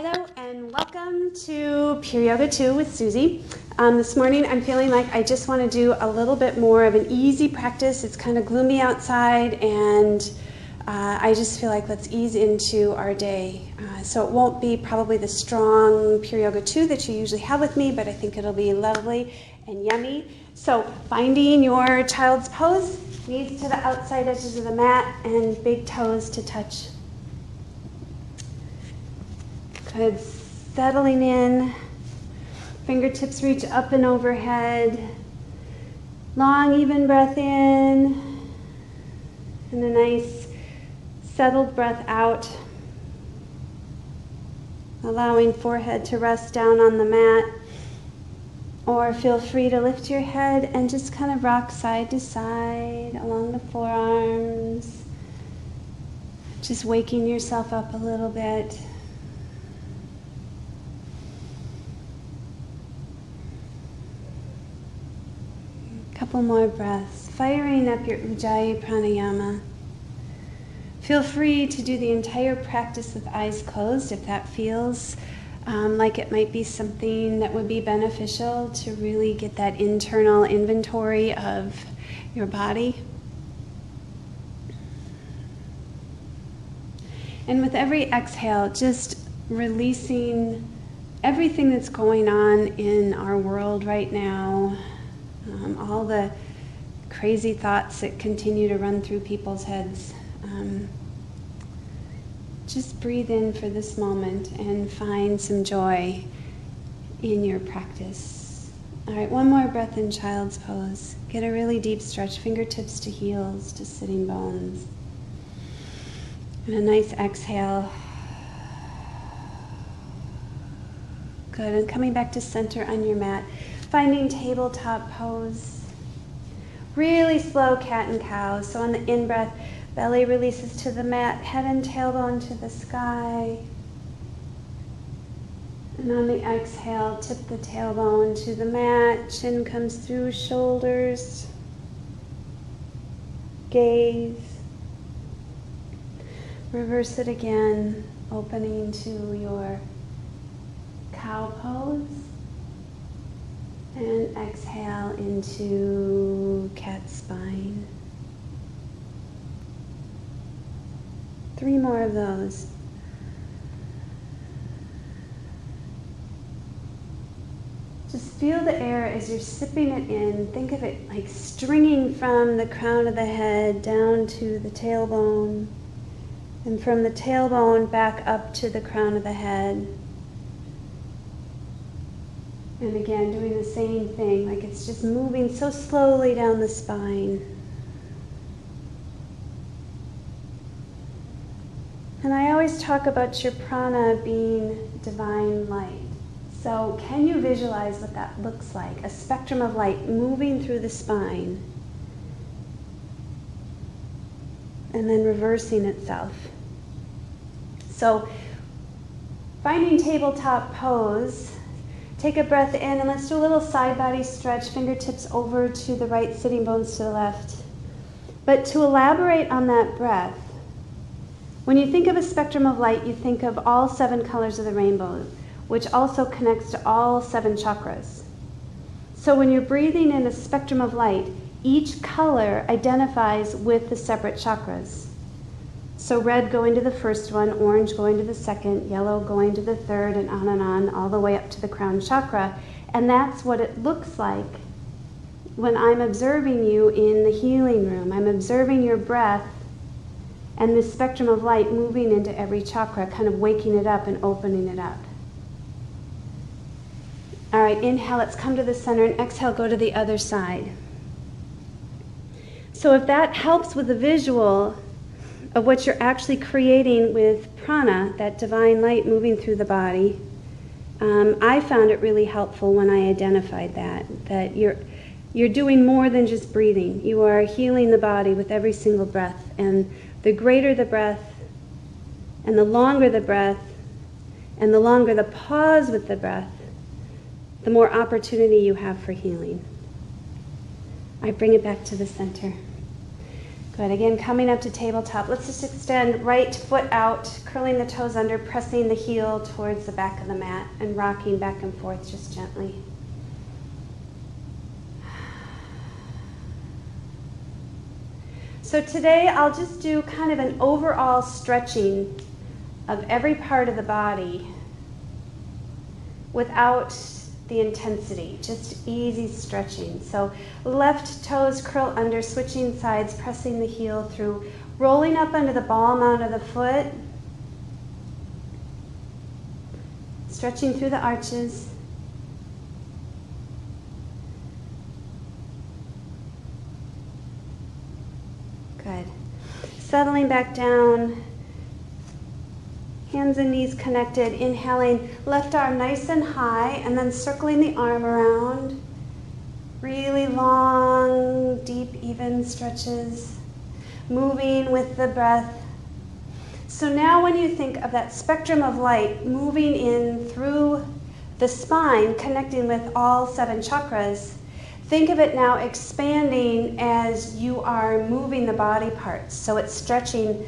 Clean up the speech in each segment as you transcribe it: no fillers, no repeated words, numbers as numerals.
Hello and welcome to Pure Yoga 2 with Suzy. This morning I'm feeling like I just want to do a little bit more of an easy practice. It's kind of gloomy outside and I just feel like let's ease into our day. So it won't be probably the strong Pure Yoga 2 that you usually have with me, but I think it'll be lovely and yummy. So finding your child's pose, knees to the outside edges of the mat and big toes to touch. Good, settling in, fingertips reach up and overhead, long even breath in, and a nice settled breath out, allowing forehead to rest down on the mat, or feel free to lift your head and just kind of rock side to side along the forearms, just waking yourself up a little bit. Couple more breaths, firing up your Ujjayi pranayama. Feel free to do the entire practice with eyes closed if that feels like it might be something that would be beneficial to really get that internal inventory of your body. And with every exhale, just releasing everything that's going on in our world right now. All the crazy thoughts that continue to run through people's heads. Just breathe in for this moment and find some joy in your practice. All right, one more breath in child's pose. Get a really deep stretch, fingertips to heels, to sitting bones. And a nice exhale. Good, and coming back to center on your mat. Finding tabletop pose. Really slow cat and cow. So on the in-breath, belly releases to the mat, head and tailbone to the sky. And on the exhale, tip the tailbone to the mat, chin comes through shoulders, gaze. Reverse it again, opening to your cow pose. And exhale into cat spine. 3 more of those. Just feel the air as you're sipping it in. Think of it like stringing from the crown of the head down to the tailbone, and from the tailbone back up to the crown of the head. And again, doing the same thing, like it's just moving so slowly down the spine. And I always talk about your prana being divine light. So can you visualize what that looks like? A spectrum of light moving through the spine and then reversing itself. So finding tabletop pose. Take a breath in and let's do a little side body stretch, fingertips over to the right, sitting bones to the left. But to elaborate on that breath, when you think of a spectrum of light, you think of all 7 colors of the rainbow, which also connects to all 7 chakras. So when you're breathing in a spectrum of light, each color identifies with the separate chakras. So red going to the first one, orange going to the second, yellow going to the third, and on, all the way up to the crown chakra. And that's what it looks like when I'm observing you in the healing room. I'm observing your breath and this spectrum of light moving into every chakra, kind of waking it up and opening it up. All right, inhale, let's come to the center, and exhale, go to the other side. So if that helps with the visual of what you're actually creating with prana, that divine light moving through the body, I found it really helpful when I identified that you're doing more than just breathing. You are healing the body with every single breath, and the greater the breath, and the longer the breath, and the longer the pause with the breath, the more opportunity you have for healing. I bring it back to the center. Good, again, coming up to tabletop. Let's just extend right foot out, curling the toes under, pressing the heel towards the back of the mat and rocking back and forth just gently. So today I'll just do kind of an overall stretching of every part of the body without the intensity, just easy stretching. So left toes curl under, switching sides, pressing the heel through, rolling up under the ball mount of the foot, stretching through the arches. Good. Settling back down. Hands and knees connected, inhaling, left arm nice and high, and then circling the arm around. Really long, deep, even stretches. Moving with the breath. So now when you think of that spectrum of light moving in through the spine, connecting with all 7 chakras, think of it now expanding as you are moving the body parts. So it's stretching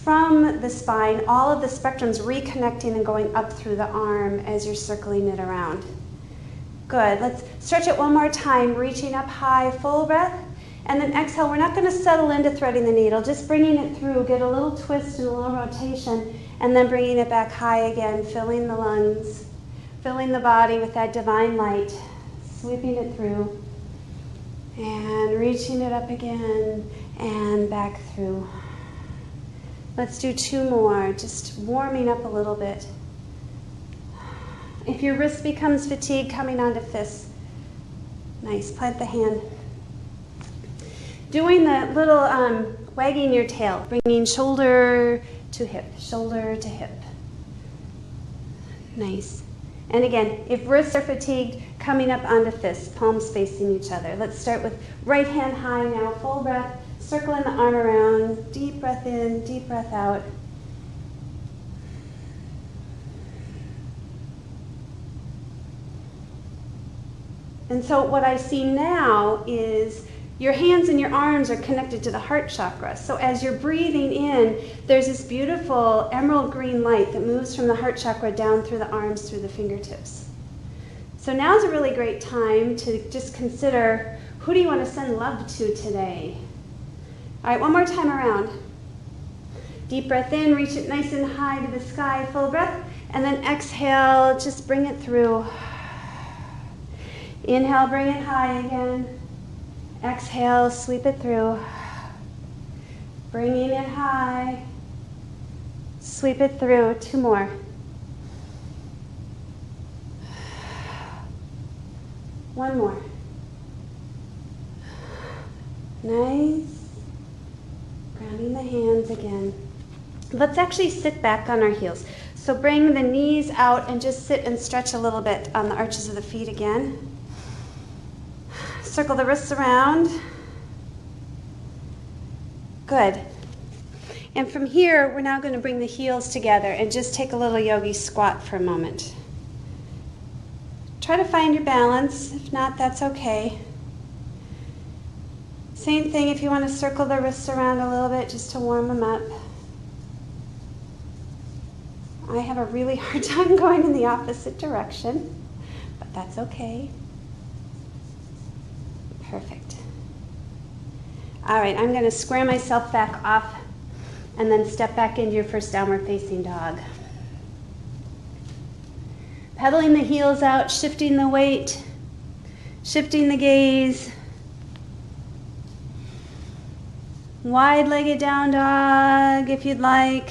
from the spine, all of the spectrums reconnecting and going up through the arm as you're circling it around. Good, let's stretch it one more time, reaching up high, full breath, and then exhale. We're not going to settle into threading the needle, just bringing it through, get a little twist and a little rotation, and then bringing it back high again, filling the lungs, filling the body with that divine light, sweeping it through, and reaching it up again, and back through. Let's do 2 more, just warming up a little bit. If your wrist becomes fatigued, coming onto fists. Nice, plant the hand. Doing the little wagging your tail, bringing shoulder to hip, shoulder to hip. Nice. And again, if wrists are fatigued, coming up onto fists, palms facing each other. Let's start with right hand high now, full breath. Circling the arm around, deep breath in, deep breath out. And so what I see now is your hands and your arms are connected to the heart chakra. So as you're breathing in, there's this beautiful emerald green light that moves from the heart chakra down through the arms, through the fingertips. So now's a really great time to just consider, who do you want to send love to today? All right, one more time around. Deep breath in, reach it nice and high to the sky, full breath, and then exhale, just bring it through. Inhale, bring it high again. Exhale, sweep it through. Bringing it high. Sweep it through. 2 more. One more. Nice. Grounding the hands again. Let's actually sit back on our heels. So bring the knees out and just sit and stretch a little bit on the arches of the feet again. Circle the wrists around. Good. And from here, we're now going to bring the heels together and just take a little yogi squat for a moment. Try to find your balance. If not, that's okay. Same thing if you want to circle the wrists around a little bit just to warm them up. I have a really hard time going in the opposite direction, but that's okay. Perfect. All right, I'm going to square myself back off and then step back into your first downward facing dog. Pedaling the heels out, shifting the weight, shifting the gaze. Wide-legged down dog if you'd like.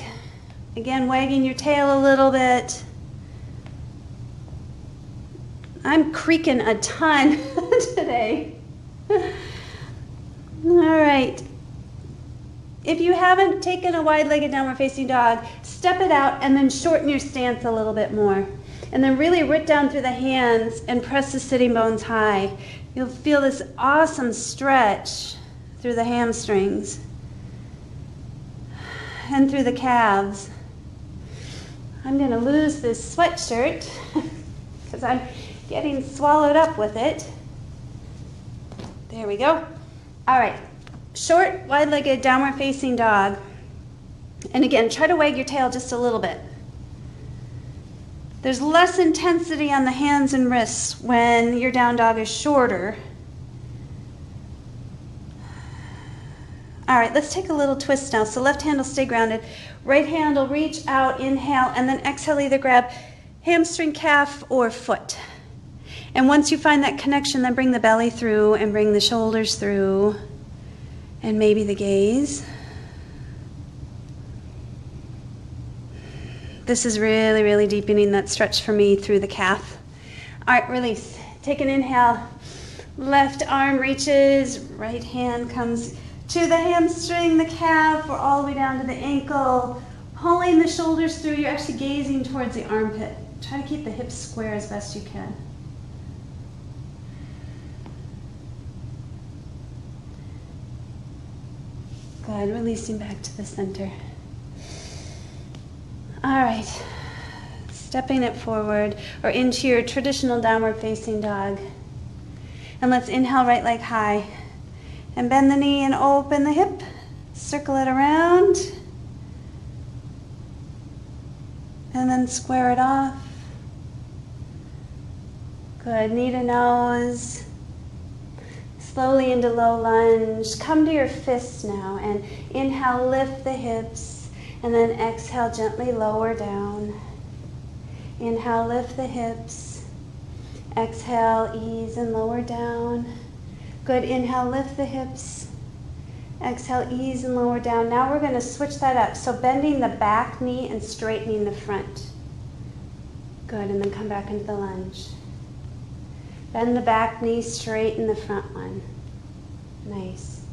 Again, wagging your tail a little bit. I'm creaking a ton today. All right. If you haven't taken a wide-legged downward facing dog, step it out and then shorten your stance a little bit more. And then really root down through the hands and press the sitting bones high. You'll feel this awesome stretch through the hamstrings and through the calves. I'm going to lose this sweatshirt because I'm getting swallowed up with it. There we go. All right. short, wide-legged, downward-facing dog. And again, try to wag your tail just a little bit. There's less intensity on the hands and wrists when your down dog is shorter. All right, let's take a little twist now. So left hand will stay grounded. Right hand will reach out, inhale, and then exhale, either grab hamstring, calf, or foot. And once you find that connection, then bring the belly through and bring the shoulders through and maybe the gaze. This is really, really deepening that stretch for me through the calf. All right, release. Take an inhale. Left arm reaches, right hand comes to the hamstring, the calf, or all the way down to the ankle. Pulling the shoulders through, you're actually gazing towards the armpit. Try to keep the hips square as best you can. Good, releasing back to the center. All right, stepping it forward or into your traditional downward facing dog. And let's inhale, right leg high. And bend the knee and open the hip. Circle it around. And then square it off. Good, knee to nose. Slowly into low lunge. Come to your fists now and inhale, lift the hips. And then exhale, gently lower down. Inhale, lift the hips. Exhale, ease and lower down. Good, inhale, lift the hips. Exhale, ease and lower down. Now we're going to switch that up. So bending the back knee and straightening the front. Good, and then come back into the lunge. Bend the back knee, straighten the front one. Nice.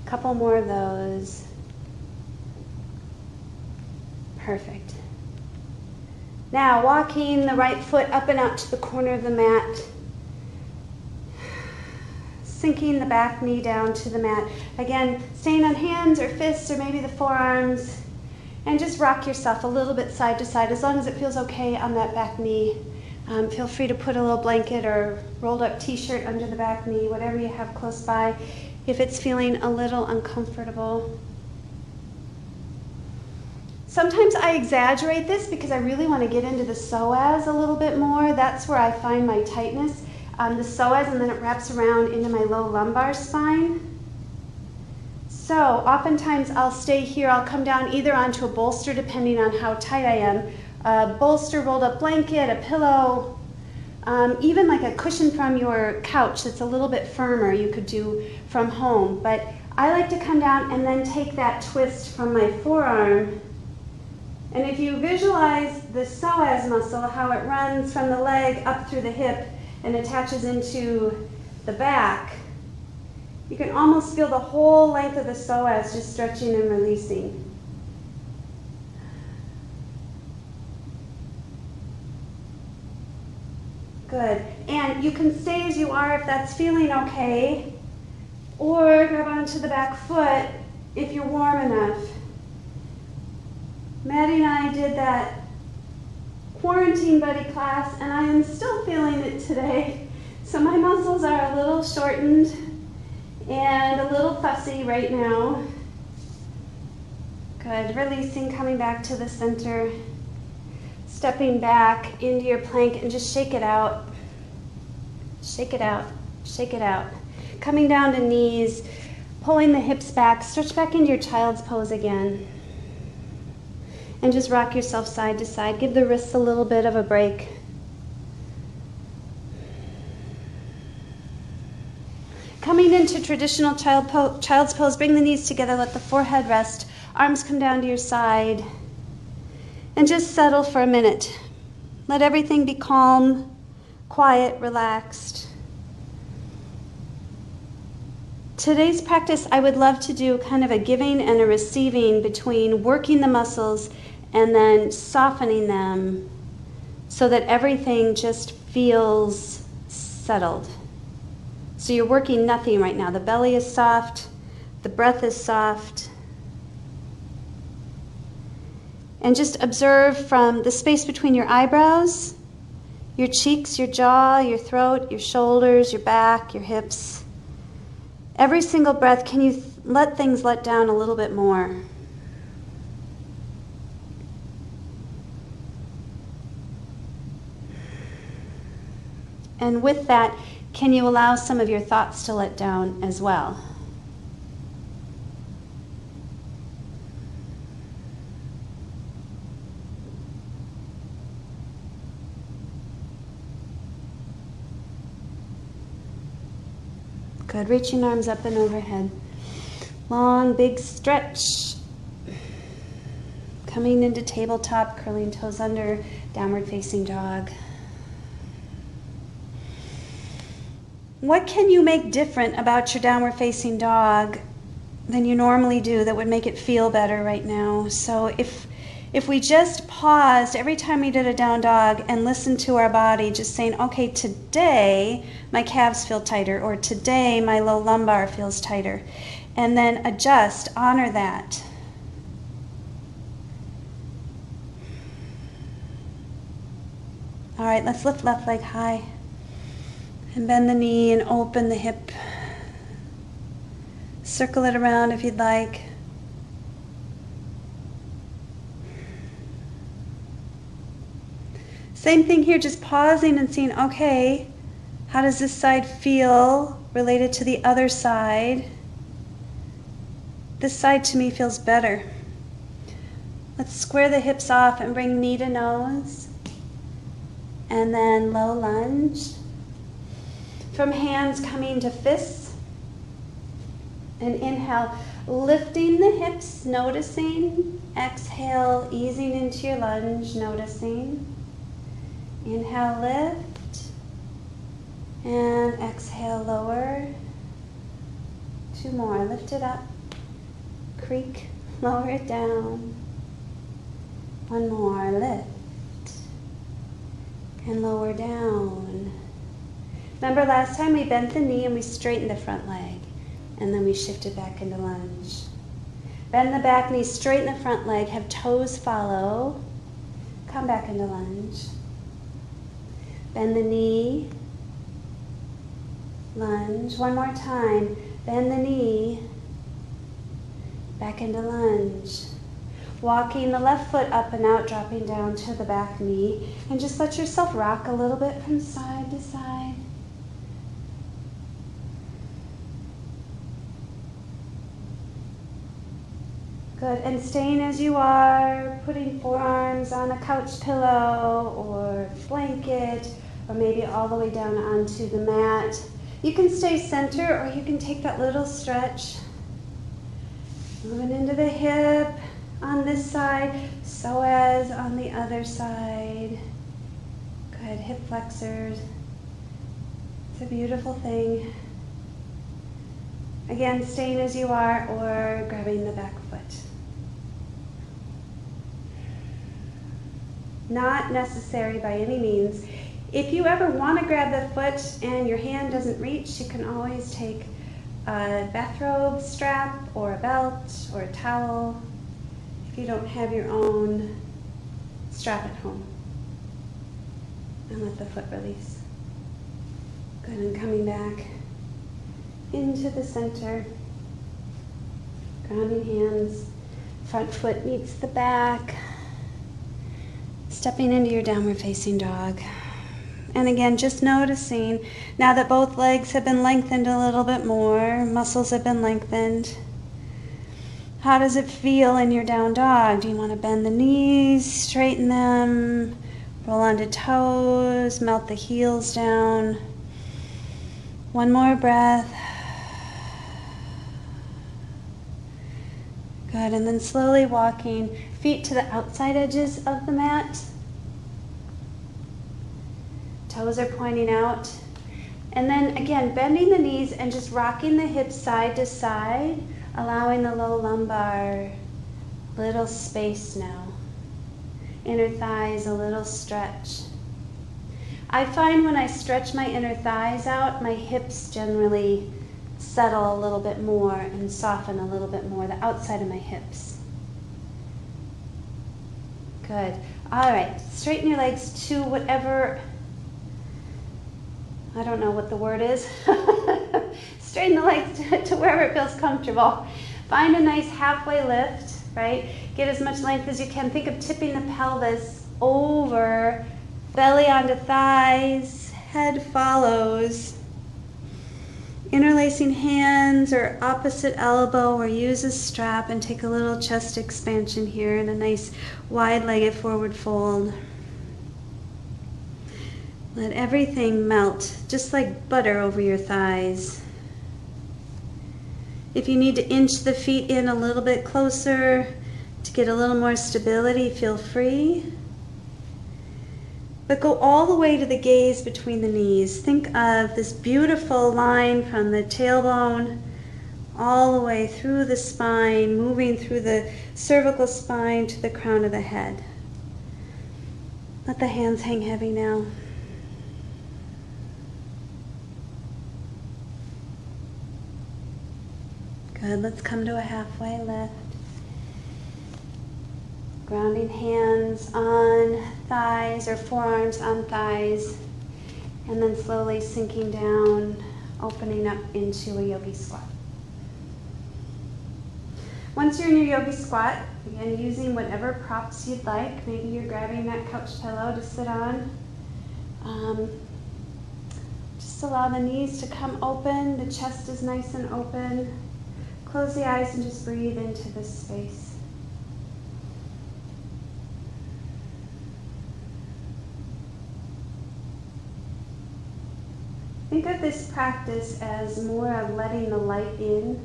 Couple more of those. Perfect. Now walking the right foot up and out to the corner of the mat. Sinking the back knee down to the mat. Again, staying on hands or fists or maybe the forearms. And just rock yourself a little bit side to side as long as it feels okay on that back knee. Feel free to put a little blanket or rolled up t-shirt under the back knee, whatever you have close by, if it's feeling a little uncomfortable. Sometimes I exaggerate this because I really want to get into the psoas a little bit more. That's where I find my tightness. The psoas, and then it wraps around into my low lumbar spine. So oftentimes I'll stay here. I'll come down either onto a bolster, depending on how tight I am. A bolster, rolled up blanket, a pillow, even like a cushion from your couch that's a little bit firmer you could do from home. But I like to come down and then take that twist from my forearm. And if you visualize the psoas muscle, how it runs from the leg up through the hip and attaches into the back, you can almost feel the whole length of the psoas just stretching and releasing. Good. And you can stay as you are if that's feeling okay, or grab onto the back foot if you're warm enough. Maddie and I did that quarantine buddy class, and I am still feeling it today. So my muscles are a little shortened and a little fussy right now. Good, releasing, coming back to the center. Stepping back into your plank and just shake it out. Shake it out, shake it out. Coming down to knees, pulling the hips back, stretch back into your child's pose again. And just rock yourself side to side. Give the wrists a little bit of a break. Coming into traditional child's pose, bring the knees together, let the forehead rest, arms come down to your side, and just settle for a minute. Let everything be calm, quiet, relaxed. Today's practice, I would love to do kind of a giving and a receiving between working the muscles and then softening them so that everything just feels settled. So you're working nothing right now. The belly is soft, the breath is soft. And just observe from the space between your eyebrows, your cheeks, your jaw, your throat, your shoulders, your back, your hips. Every single breath, can you let things let down a little bit more. And with that, can you allow some of your thoughts to let down as well? Good. Reaching arms up and overhead. Long, big stretch. Coming into tabletop, curling toes under, downward facing dog. What can you make different about your downward facing dog than you normally do that would make it feel better right now? So if we just paused every time we did a down dog and listened to our body, just saying, okay, today my calves feel tighter, or today my low lumbar feels tighter, and then adjust, honor that. All right, let's lift left leg high and bend the knee and open the hip. Circle it around if you'd like. Same thing here, just pausing and seeing, okay, how does this side feel related to the other side? This side to me feels better. Let's square the hips off and bring knee to nose. And then low lunge. From hands coming to fists. And inhale, lifting the hips, noticing. Exhale, easing into your lunge, noticing. Inhale, lift. And exhale, lower. 2 more. Lift it up. Creak. Lower it down. 1 more. Lift. And lower down. Remember last time we bent the knee and we straightened the front leg. And then we shifted back into lunge. Bend the back knee, straighten the front leg. Have toes follow. Come back into lunge. Bend the knee. Lunge. 1 more time. Bend the knee. Back into lunge. Walking the left foot up and out, dropping down to the back knee. And just let yourself rock a little bit from side to side. Good. And staying as you are, putting forearms on a couch pillow or blanket, or maybe all the way down onto the mat. You can stay center, or you can take that little stretch. Moving into the hip on this side, psoas on the other side. Good, hip flexors. It's a beautiful thing. Again, staying as you are or grabbing the back foot. Not necessary by any means. If you ever want to grab the foot and your hand doesn't reach, you can always take a bathrobe strap or a belt or a towel if you don't have your own strap at home. And let the foot release. Good, and coming back into the center. Grounding hands, front foot meets the back. Stepping into your downward facing dog. And again, just noticing, now that both legs have been lengthened a little bit more, muscles have been lengthened, how does it feel in your down dog? Do you want to bend the knees, straighten them, roll onto toes, melt the heels down? 1 more breath. Good, and then slowly walking, feet to the outside edges of the mat. Toes are pointing out. And then again, bending the knees and just rocking the hips side to side, allowing the low lumbar little space now. Inner thighs a little stretch. I find when I stretch my inner thighs out, my hips generally settle a little bit more and soften a little bit more, the outside of my hips. Good. All right, straighten your legs to whatever, I don't know what the word is. Straighten the legs to wherever it feels comfortable. Find a nice halfway lift, right? Get as much length as you can. Think of tipping the pelvis over, belly onto thighs, head follows. Interlacing hands or opposite elbow, or use a strap and take a little chest expansion here in a nice wide-legged forward fold. Let everything melt, just like butter over your thighs. If you need to inch the feet in a little bit closer to get a little more stability, feel free. But go all the way to the gaze between the knees. Think of this beautiful line from the tailbone all the way through the spine, moving through the cervical spine to the crown of the head. Let the hands hang heavy now. Good, let's come to a halfway lift. Grounding hands on thighs or forearms on thighs, and then slowly sinking down, opening up into a Yogi Squat. Once you're in your Yogi Squat, again using whatever props you'd like. Maybe you're grabbing that couch pillow to sit on. Just allow the knees to come open, the chest is nice and open. Close the eyes and just breathe into this space. Think of this practice as more of letting the light in.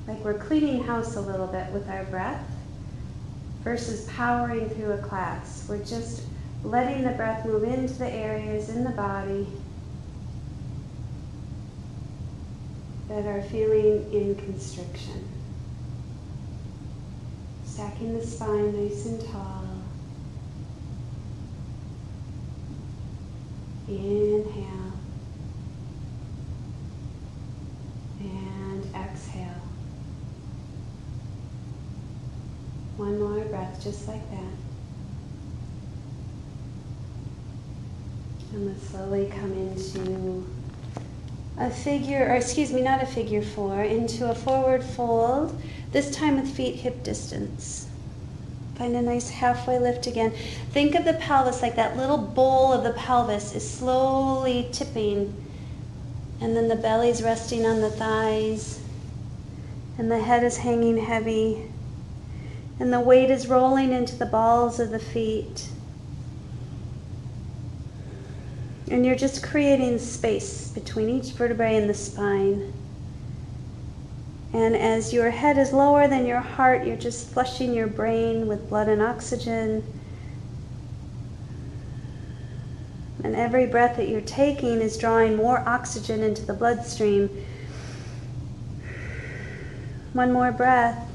Like we're cleaning house a little bit with our breath versus powering through a class. We're just letting the breath move into the areas in the body that are feeling in constriction. Stacking the spine nice and tall. Inhale and exhale. One more breath, just like that. And let's slowly come into a figure, or excuse me, not a figure four, into a forward fold, this time with feet hip distance. Find a nice halfway lift again. Think of the pelvis like that little bowl of the pelvis is slowly tipping, and then the belly's resting on the thighs, and the head is hanging heavy, and the weight is rolling into the balls of the feet. And you're just creating space between each vertebrae and the spine. And as your head is lower than your heart, you're just flushing your brain with blood and oxygen. And every breath that you're taking is drawing more oxygen into the bloodstream. One more breath.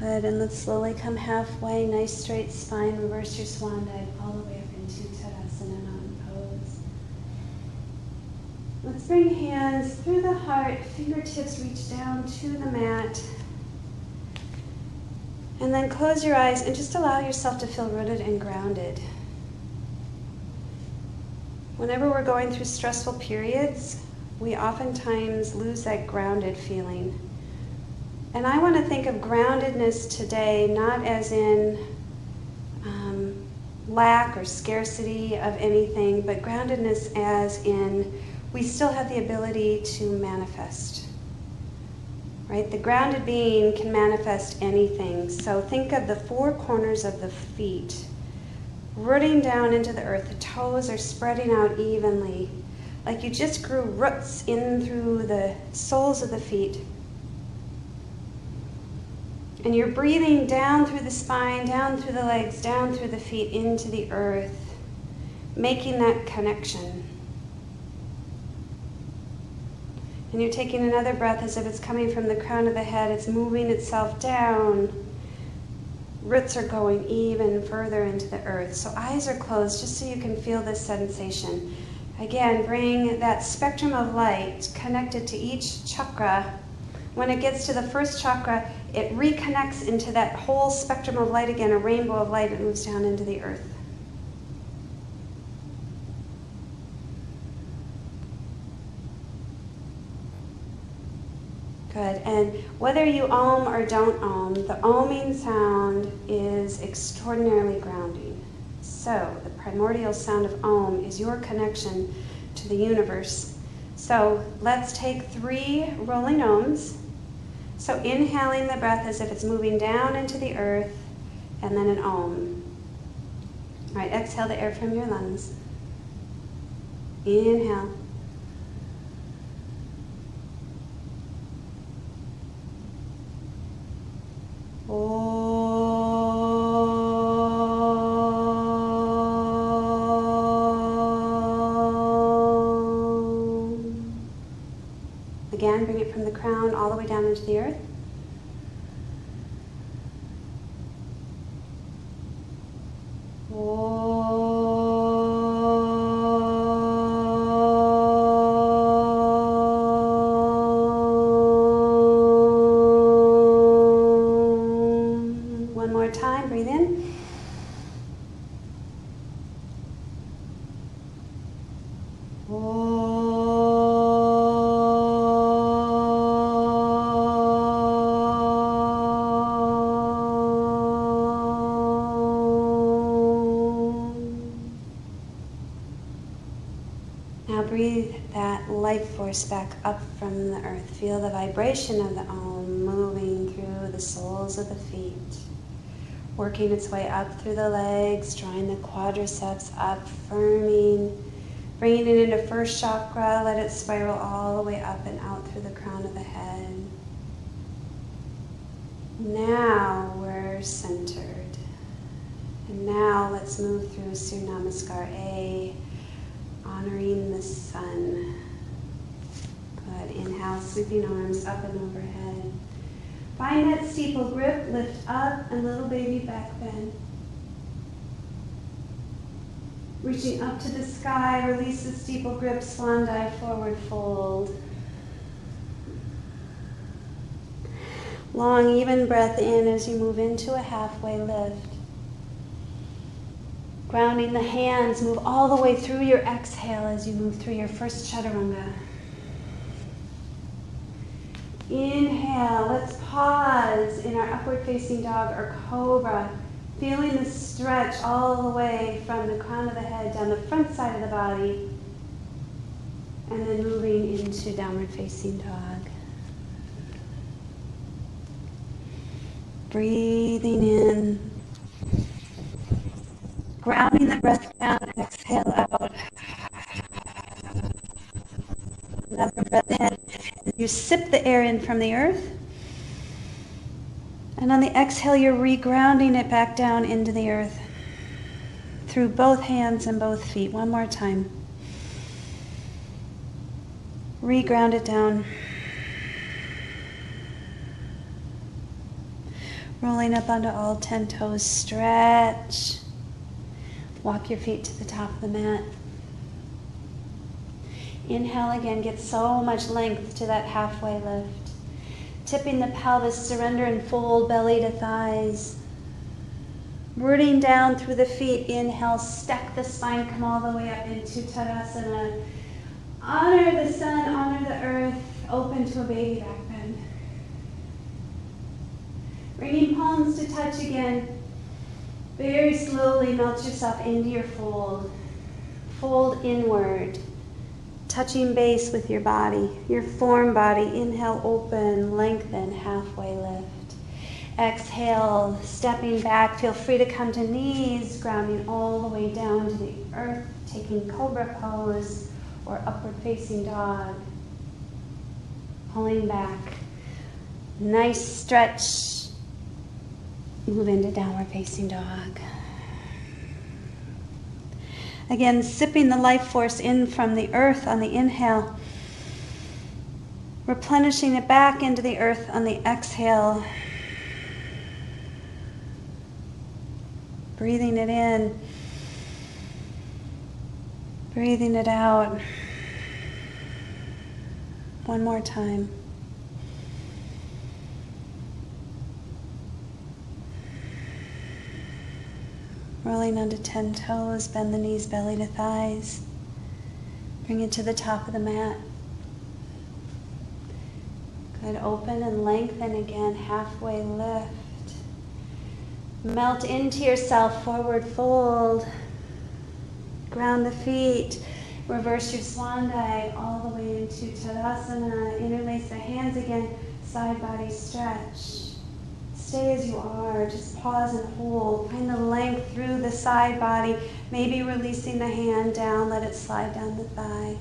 Good, and let's slowly come halfway, nice straight spine, reverse your swan dive all the way up into Tadasana Mountain Pose. Let's bring hands through the heart, fingertips reach down to the mat. And then close your eyes and just allow yourself to feel rooted and grounded. Whenever we're going through stressful periods, we oftentimes lose that grounded feeling. And I want to think of groundedness today not as in lack or scarcity of anything, but groundedness as in we still have the ability to manifest. Right? The grounded being can manifest anything. So think of the four corners of the feet rooting down into the earth. The toes are spreading out evenly, like you just grew roots in through the soles of the feet. And you're breathing down through the spine, down through the legs, down through the feet, into the earth, making that connection. And you're taking another breath as if it's coming from the crown of the head. It's moving itself down. Roots are going even further into the earth. So eyes are closed just so you can feel this sensation. Again, bring that spectrum of light connected to each chakra When it gets to the first chakra, it reconnects into that whole spectrum of light again, a rainbow of light that moves down into the earth. Good. And whether you om or don't om, the oming sound is extraordinarily grounding. So the primordial sound of om is your connection to the universe. So let's take 3 rolling ohms. So inhaling the breath as if it's moving down into the earth, and then an om. All right, exhale the air from your lungs. Inhale. Again, bring it from the crown all the way down into the earth. One more time, breathe in. Now breathe that life force back up from the earth. Feel the vibration of the Om moving through the soles of the feet, working its way up through the legs, drawing the quadriceps up, firming, bringing it into first chakra, let it spiral all the way up and out through the crown of the head. Now we're centered. And now let's move through Surya Namaskar A, honoring the sun. Good. Inhale, sweeping arms up and overhead. Find that steeple grip, lift up, and little baby back bend. Reaching up to the sky, release the steeple grip, swan dive, forward fold. Long, even breath in as you move into a halfway lift. Grounding the hands, move all the way through your exhale as you move through your first chaturanga. Inhale, let's pause in our upward facing dog or cobra, feeling the stretch all the way from the crown of the head down the front side of the body, and then moving into downward facing dog. Breathing in. Grounding the breath down, exhale out. Another breath in. You sip the air in from the earth. And on the exhale, you're regrounding it back down into the earth through both hands and both feet. One more time. Reground it down. Rolling up onto all 10 toes. Stretch. Walk your feet to the top of the mat. Inhale again, get so much length to that halfway lift. Tipping the pelvis, surrender and fold belly to thighs. Rooting down through the feet, inhale, stack the spine, come all the way up into Tadasana. Honor the sun, honor the earth, open to a baby back bend. Bringing palms to touch again. Very slowly melt yourself into your fold. Fold inward. Touching base with your body, your form body. Inhale, open, lengthen, halfway lift. Exhale, stepping back. Feel free to come to knees, grounding all the way down to the earth, taking cobra pose or upward facing dog. Pulling back. Nice stretch. Move into downward facing dog. Again, sipping the life force in from the earth on the inhale. Replenishing it back into the earth on the exhale. Breathing it in. Breathing it out. One more time. Rolling onto 10 toes, bend the knees, belly to thighs. Bring it to the top of the mat. Good, open and lengthen again, halfway lift. Melt into yourself, forward fold. Ground the feet. Reverse your swan dive all the way into Tadasana. Interlace the hands again, side body stretch. Stay as you are, just pause and hold. Find the length through the side body, maybe releasing the hand down, let it slide down the thigh.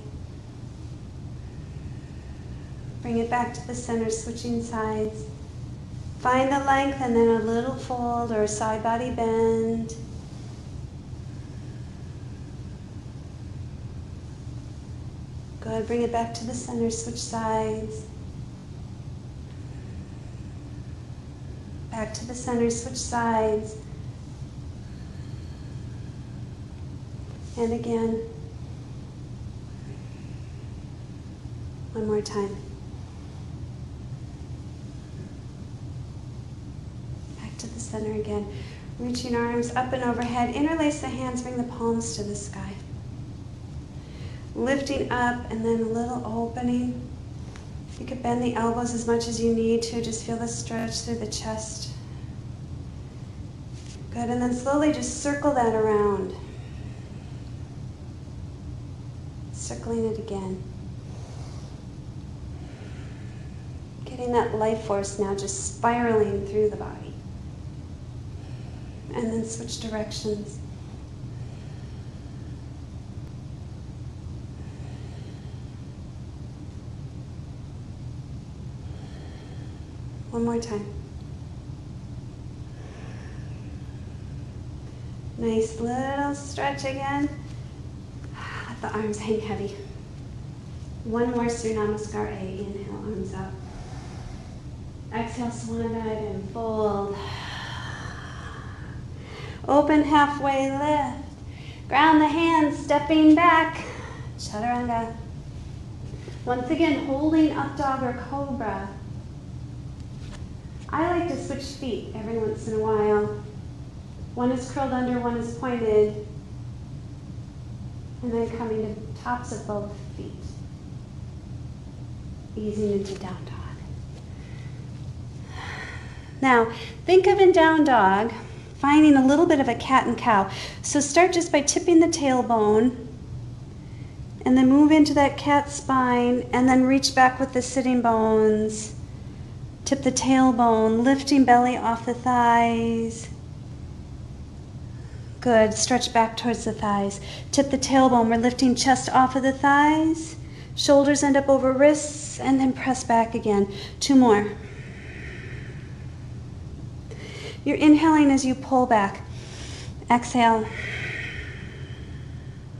Bring it back to the center, switching sides. Find the length and then a little fold or a side body bend. Good, bring it back to the center, switch sides. Back to the center, switch sides. And again. One more time. Back to the center again. Reaching arms up and overhead. Interlace the hands, bring the palms to the sky. Lifting up and then a little opening. You could bend the elbows as much as you need to. Just feel the stretch through the chest. Good, and then slowly just circle that around. Circling it again. Getting that life force now just spiraling through the body. And then switch directions. One more time. Nice little stretch again. Let the arms hang heavy. One more Surya Namaskar A. Inhale, arms up. Exhale, swan dive and fold. Open halfway lift. Ground the hands, stepping back. Chaturanga. Once again, holding up dog or cobra. I like to switch feet every once in a while. One is curled under, one is pointed. And then coming to tops of both feet. Easing into down dog. Now, think of in down dog, finding a little bit of a cat and cow. So start just by tipping the tailbone, and then move into that cat spine, and then reach back with the sitting bones. Tip the tailbone, lifting belly off the thighs. Good, stretch back towards the thighs. Tip the tailbone, we're lifting chest off of the thighs. Shoulders end up over wrists, and then press back again. 2 more. You're inhaling as you pull back. Exhale.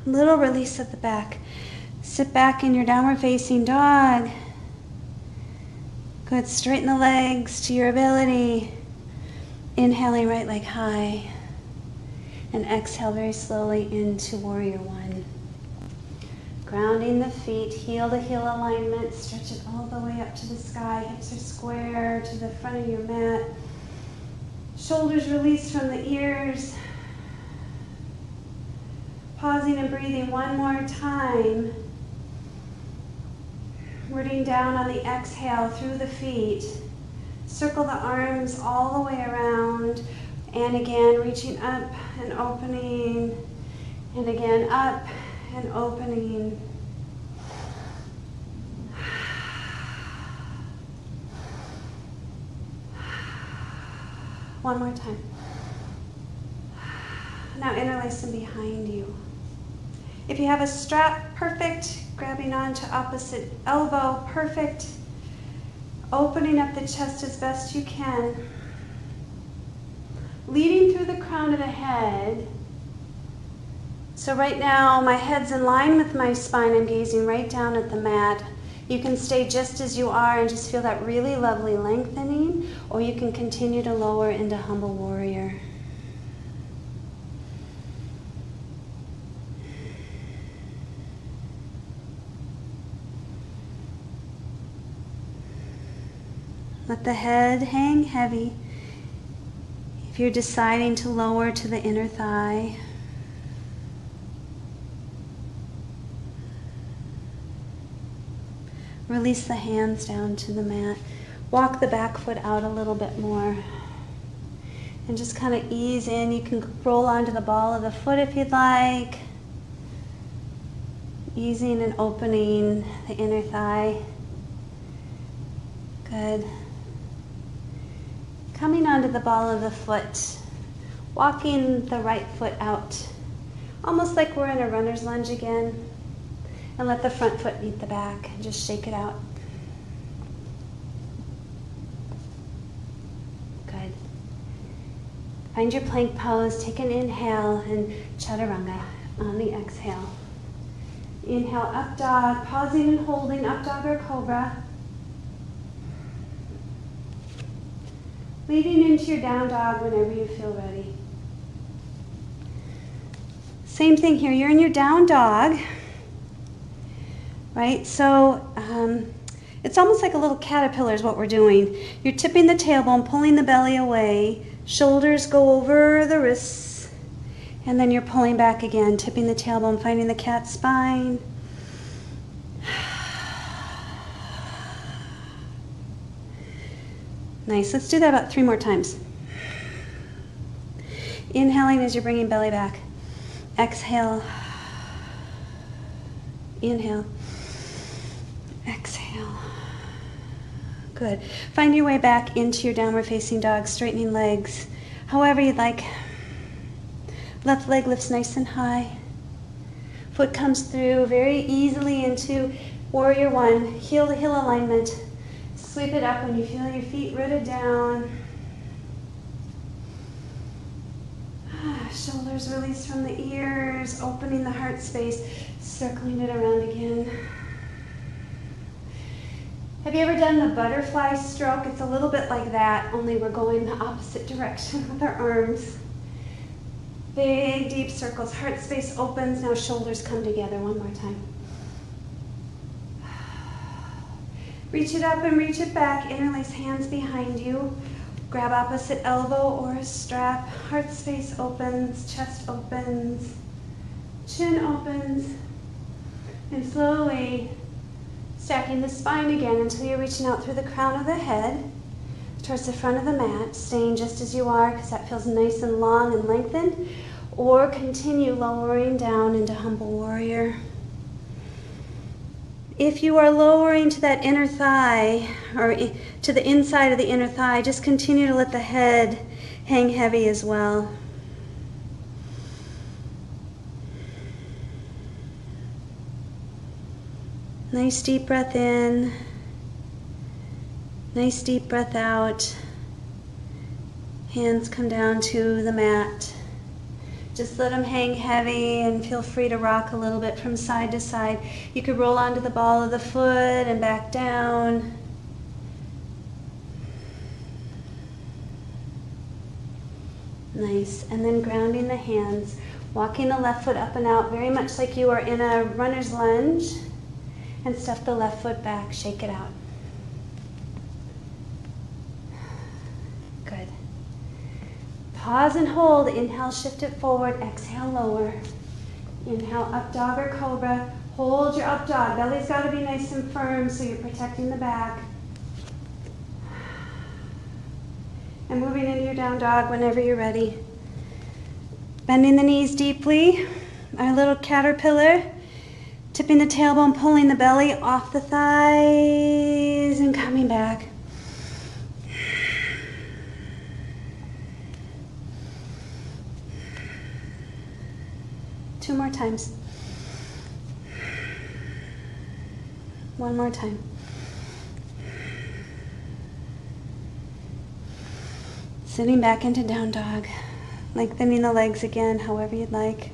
Little release at the back. Sit back in your downward facing dog. Good, straighten the legs to your ability. Inhaling right leg high. And exhale very slowly into warrior one. Grounding the feet, heel to heel alignment. Stretch it all the way up to the sky. Hips are square to the front of your mat. Shoulders released from the ears. Pausing and breathing one more time. Rooting down on the exhale through the feet. Circle the arms all the way around. And again, reaching up and opening. And again, up and opening. One more time. Now interlace them behind you. If you have a strap, perfect. Grabbing onto opposite elbow, perfect. Opening up the chest as best you can. Leading through the crown of the head. So right now, my head's in line with my spine. I'm gazing right down at the mat. You can stay just as you are and just feel that really lovely lengthening, or you can continue to lower into humble warrior. Let the head hang heavy. If you're deciding to lower to the inner thigh, release the hands down to the mat. Walk the back foot out a little bit more. And just kind of ease in. You can roll onto the ball of the foot if you'd like. Easing and opening the inner thigh. Good. Coming onto the ball of the foot. Walking the right foot out. Almost like we're in a runner's lunge again. And let the front foot meet the back. And just shake it out. Good. Find your plank pose. Take an inhale and chaturanga on the exhale. Inhale, up dog. Pausing and holding, up dog or cobra. Leading into your down dog whenever you feel ready. Same thing here. You're in your down dog. Right, so it's almost like a little caterpillar is what we're doing. You're tipping the tailbone, pulling the belly away, shoulders go over the wrists, and then you're pulling back again, tipping the tailbone, finding the cat spine. Nice, let's do that about 3 more times. Inhaling as you're bringing belly back. Exhale. Inhale. Exhale. Good. Find your way back into your downward facing dog, straightening legs, however you'd like. Left leg lifts nice and high. Foot comes through very easily into warrior one, heel to heel alignment. Sweep it up when you feel your feet rooted down. Shoulders release from the ears, opening the heart space, circling it around again. Have you ever done the butterfly stroke? It's a little bit like that, only we're going the opposite direction with our arms. Big, deep circles. Heart space opens. Now shoulders come together. One more time. Reach it up and reach it back. Interlace hands behind you. Grab opposite elbow or a strap. Heart space opens. Chest opens. Chin opens. And slowly stacking the spine again until you're reaching out through the crown of the head towards the front of the mat, staying just as you are because that feels nice and long and lengthened, or continue lowering down into humble warrior. If you are lowering to that inner thigh or to the inside of the inner thigh, just continue to let the head hang heavy as well. Nice deep breath in, nice deep breath out. Hands come down to the mat. Just let them hang heavy and feel free to rock a little bit from side to side. You could roll onto the ball of the foot and back down. Nice, and then grounding the hands, walking the left foot up and out, very much like you are in a runner's lunge. And stuff the left foot back, shake it out. Good. Pause and hold. Inhale, shift it forward. Exhale, lower. Inhale, up dog or cobra. Hold your up dog. Belly's got to be nice and firm so you're protecting the back. And moving into your down dog whenever you're ready. Bending the knees deeply. Our little caterpillar. Tipping the tailbone, pulling the belly off the thighs and coming back. Two more times. One more time. Sitting back into down dog. Lengthening the legs again, however you'd like.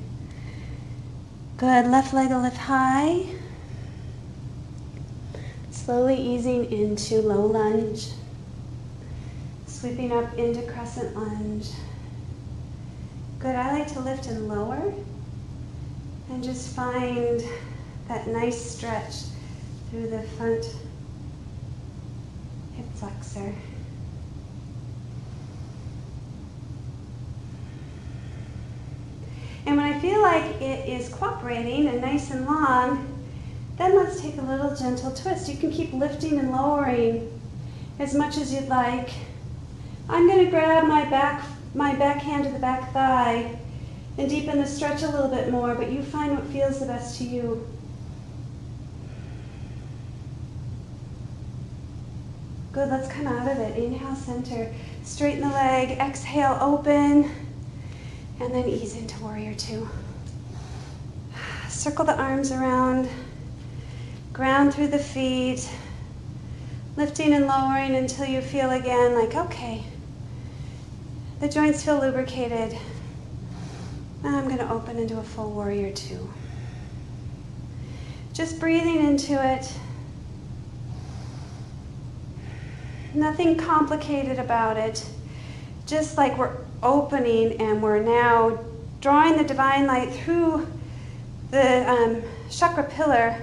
Good, left leg will lift high. Slowly easing into low lunge. Sweeping up into crescent lunge. Good, I like to lift and lower. And just find that nice stretch through the front hip flexor. And when I feel like it is cooperating and nice and long, then let's take a little gentle twist. You can keep lifting and lowering as much as you'd like. I'm going to grab my back hand to the back thigh and deepen the stretch a little bit more, but you find what feels the best to you. Good, let's come out of it. Inhale, center. Straighten the leg. Exhale, open. And then ease into warrior two. Circle the arms around. Ground through the feet. Lifting and lowering until you feel again like, okay, the joints feel lubricated. Now I'm going to open into a full warrior two. Just breathing into it. Nothing complicated about it. Just like we're opening and we're now drawing the divine light through the chakra pillar,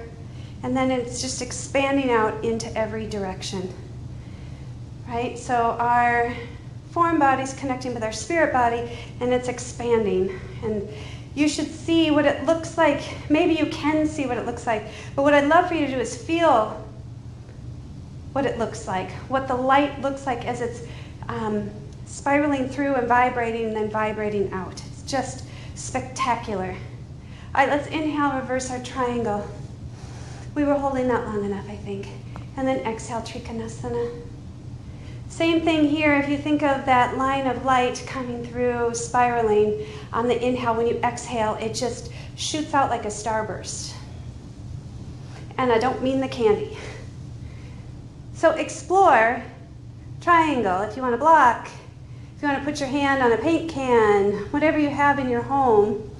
and then it's just expanding out into every direction. Right? So our form body's connecting with our spirit body, and it's expanding. And you should see what it looks like. Maybe you can see what it looks like, but what I'd love for you to do is feel what it looks like, what the light looks like as it's spiraling through and vibrating and then vibrating out. It's just spectacular. All right, let's inhale, reverse our triangle. We were holding that long enough, I think. And then exhale, Trikonasana. Same thing here. If you think of that line of light coming through, spiraling on the inhale, when you exhale, it just shoots out like a starburst. And I don't mean the candy. So explore triangle if you want to block, if you want to put your hand on a paint can, whatever you have in your home.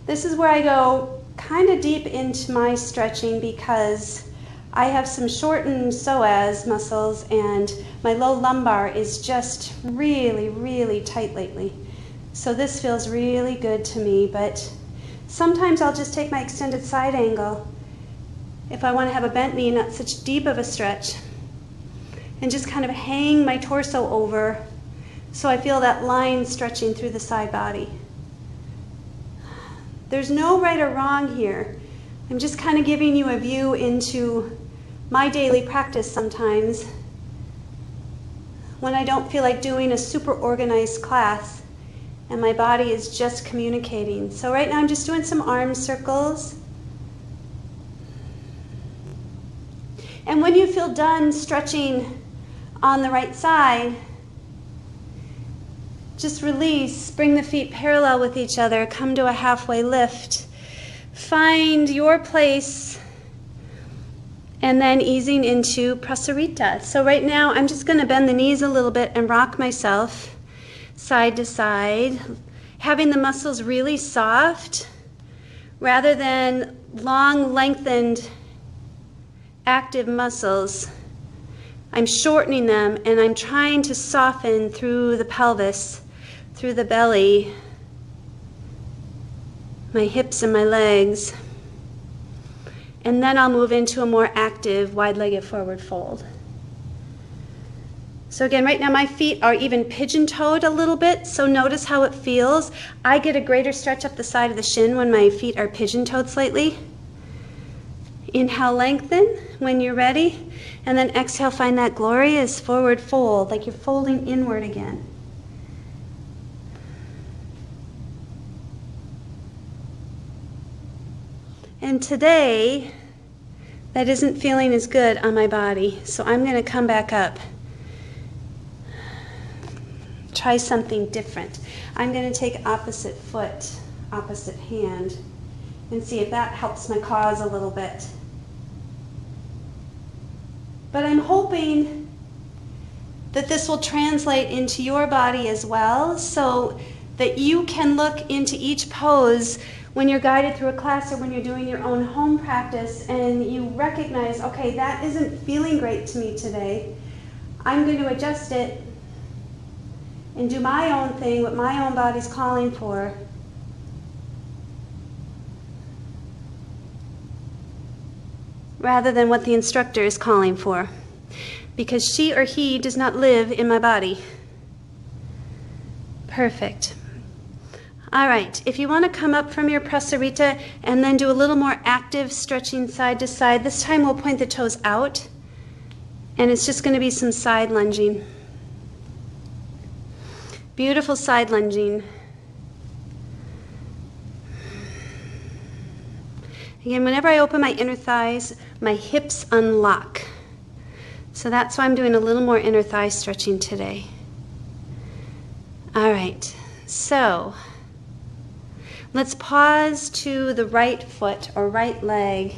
This is where I go kind of deep into my stretching because I have some shortened psoas muscles and my low lumbar is just really, really tight lately. So this feels really good to me, but sometimes I'll just take my extended side angle if I want to have a bent knee, not such deep of a stretch, and just kind of hang my torso over so I feel that line stretching through the side body. There's no right or wrong here. I'm just kind of giving you a view into my daily practice sometimes when I don't feel like doing a super organized class and my body is just communicating. So right now I'm just doing some arm circles. And when you feel done stretching on the right side, just release, bring the feet parallel with each other, come to a halfway lift. Find your place, and then easing into Prasarita. So right now I'm just going to bend the knees a little bit and rock myself side to side, having the muscles really soft rather than long, lengthened, active muscles. I'm shortening them and I'm trying to soften through the pelvis, through the belly, my hips and my legs. And then I'll move into a more active wide-legged forward fold. So again, right now my feet are even pigeon-toed a little bit, so notice how it feels. I get a greater stretch up the side of the shin when my feet are pigeon-toed slightly. Inhale, lengthen when you're ready, and then exhale, find that glorious forward fold, like you're folding inward again. And today, that isn't feeling as good on my body, so I'm going to come back up. Try something different. I'm going to take opposite foot, opposite hand, and see if that helps my cause a little bit. But I'm hoping that this will translate into your body as well, so that you can look into each pose when you're guided through a class or when you're doing your own home practice and you recognize, okay, that isn't feeling great to me today. I'm going to adjust it and do my own thing, what my own body's calling for. Rather than what the instructor is calling for, because she or he does not live in my body. Perfect. All right, if you want to come up from your prasarita and then do a little more active stretching side to side, this time we'll point the toes out, and it's just going to be some side lunging. Beautiful side lunging. Again, whenever I open my inner thighs, my hips unlock. So that's why I'm doing a little more inner thigh stretching today. All right, so let's pause to the right foot or right leg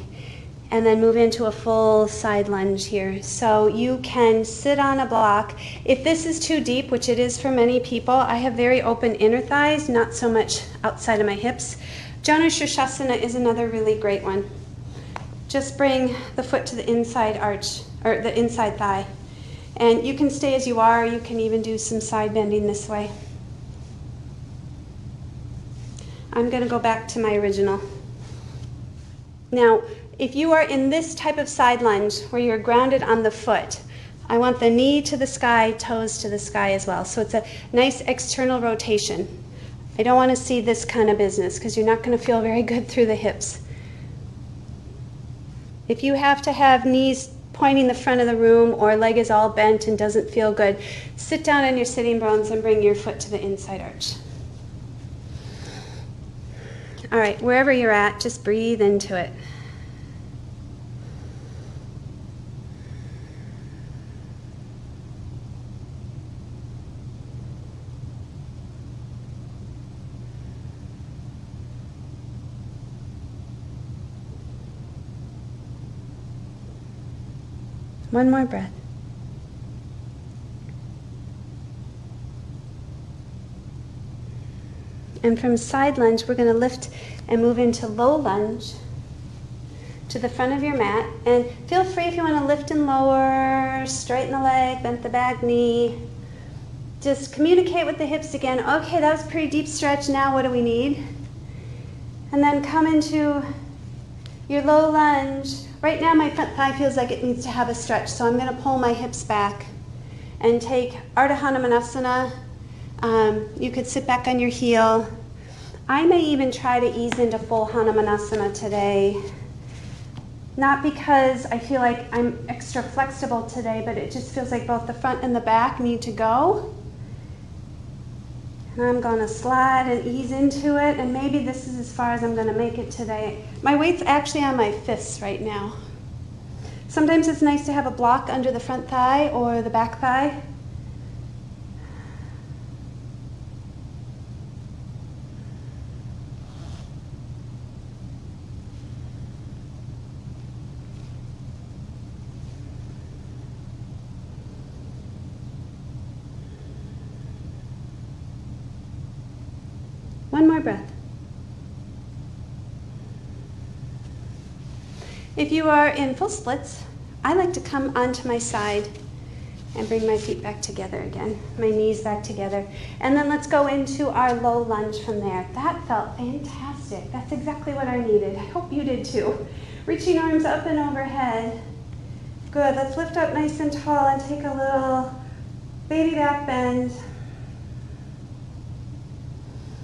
and then move into a full side lunge here. So you can sit on a block. If this is too deep, which it is for many people, I have very open inner thighs, not so much outside of my hips. Janu Shirshasana is another really great one. Just bring the foot to the inside arch, or the inside thigh. And you can stay as you are, you can even do some side bending this way. I'm going to go back to my original. Now, if you are in this type of side lunge where you're grounded on the foot, I want the knee to the sky, toes to the sky as well. So it's a nice external rotation. I don't want to see this kind of business because you're not going to feel very good through the hips. If you have to have knees pointing the front of the room or leg is all bent and doesn't feel good, sit down on your sitting bones and bring your foot to the inside arch. All right, wherever you're at, just breathe into it. One more breath. And from side lunge, we're going to lift and move into low lunge to the front of your mat. And feel free if you want to lift and lower, straighten the leg, bend the back knee. Just communicate with the hips again. Okay, that was a pretty deep stretch. Now what do we need? And then come into your low lunge. Right now my front thigh feels like it needs to have a stretch, so I'm going to pull my hips back and take Ardha Hanumanasana. You could sit back on your heel. I may even try to ease into full Hanumanasana today. Not because I feel like I'm extra flexible today, but it just feels like both the front and the back need to go. And I'm going to slide and ease into it, and maybe this is as far as I'm going to make it today. My weight's actually on my fists right now. Sometimes it's nice to have a block under the front thigh or the back thigh. One more breath. If you are in full splits, I like to come onto my side and bring my feet back together again, my knees back together. And then let's go into our low lunge from there. That felt fantastic. That's exactly what I needed. I hope you did too. Reaching arms up and overhead. Good, let's lift up nice and tall and take a little baby back bend.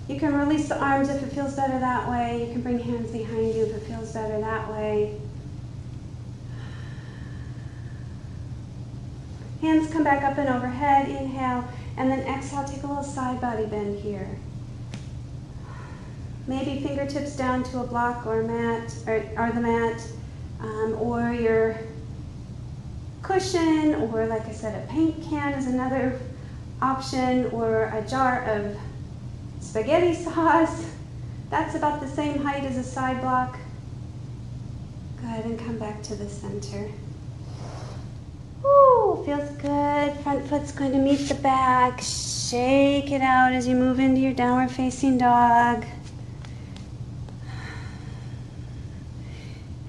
You can release the arms if it feels better that way. You can bring hands behind you if it feels better that way. Hands come back up and overhead, inhale, and then exhale, take a little side body bend here. Maybe fingertips down to a block or a mat, or the mat, or your cushion, or like I said, a paint can is another option, or a jar of spaghetti sauce. That's about the same height as a side block. Go ahead and come back to the center. Ooh, feels good. Front foot's going to meet the back. Shake it out as you move into your downward facing dog.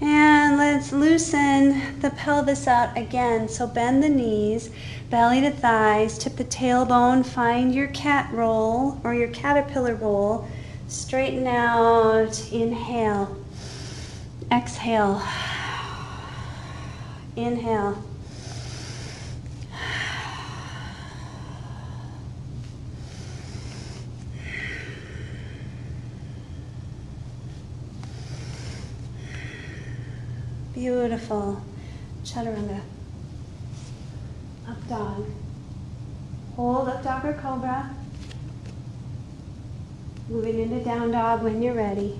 And let's loosen the pelvis out again. So bend the knees, belly to thighs, tip the tailbone, find your cat roll or your caterpillar roll. Straighten out, inhale, exhale, inhale. Beautiful. Chaturanga. Up dog. Hold up dog or cobra. Moving into down dog when you're ready.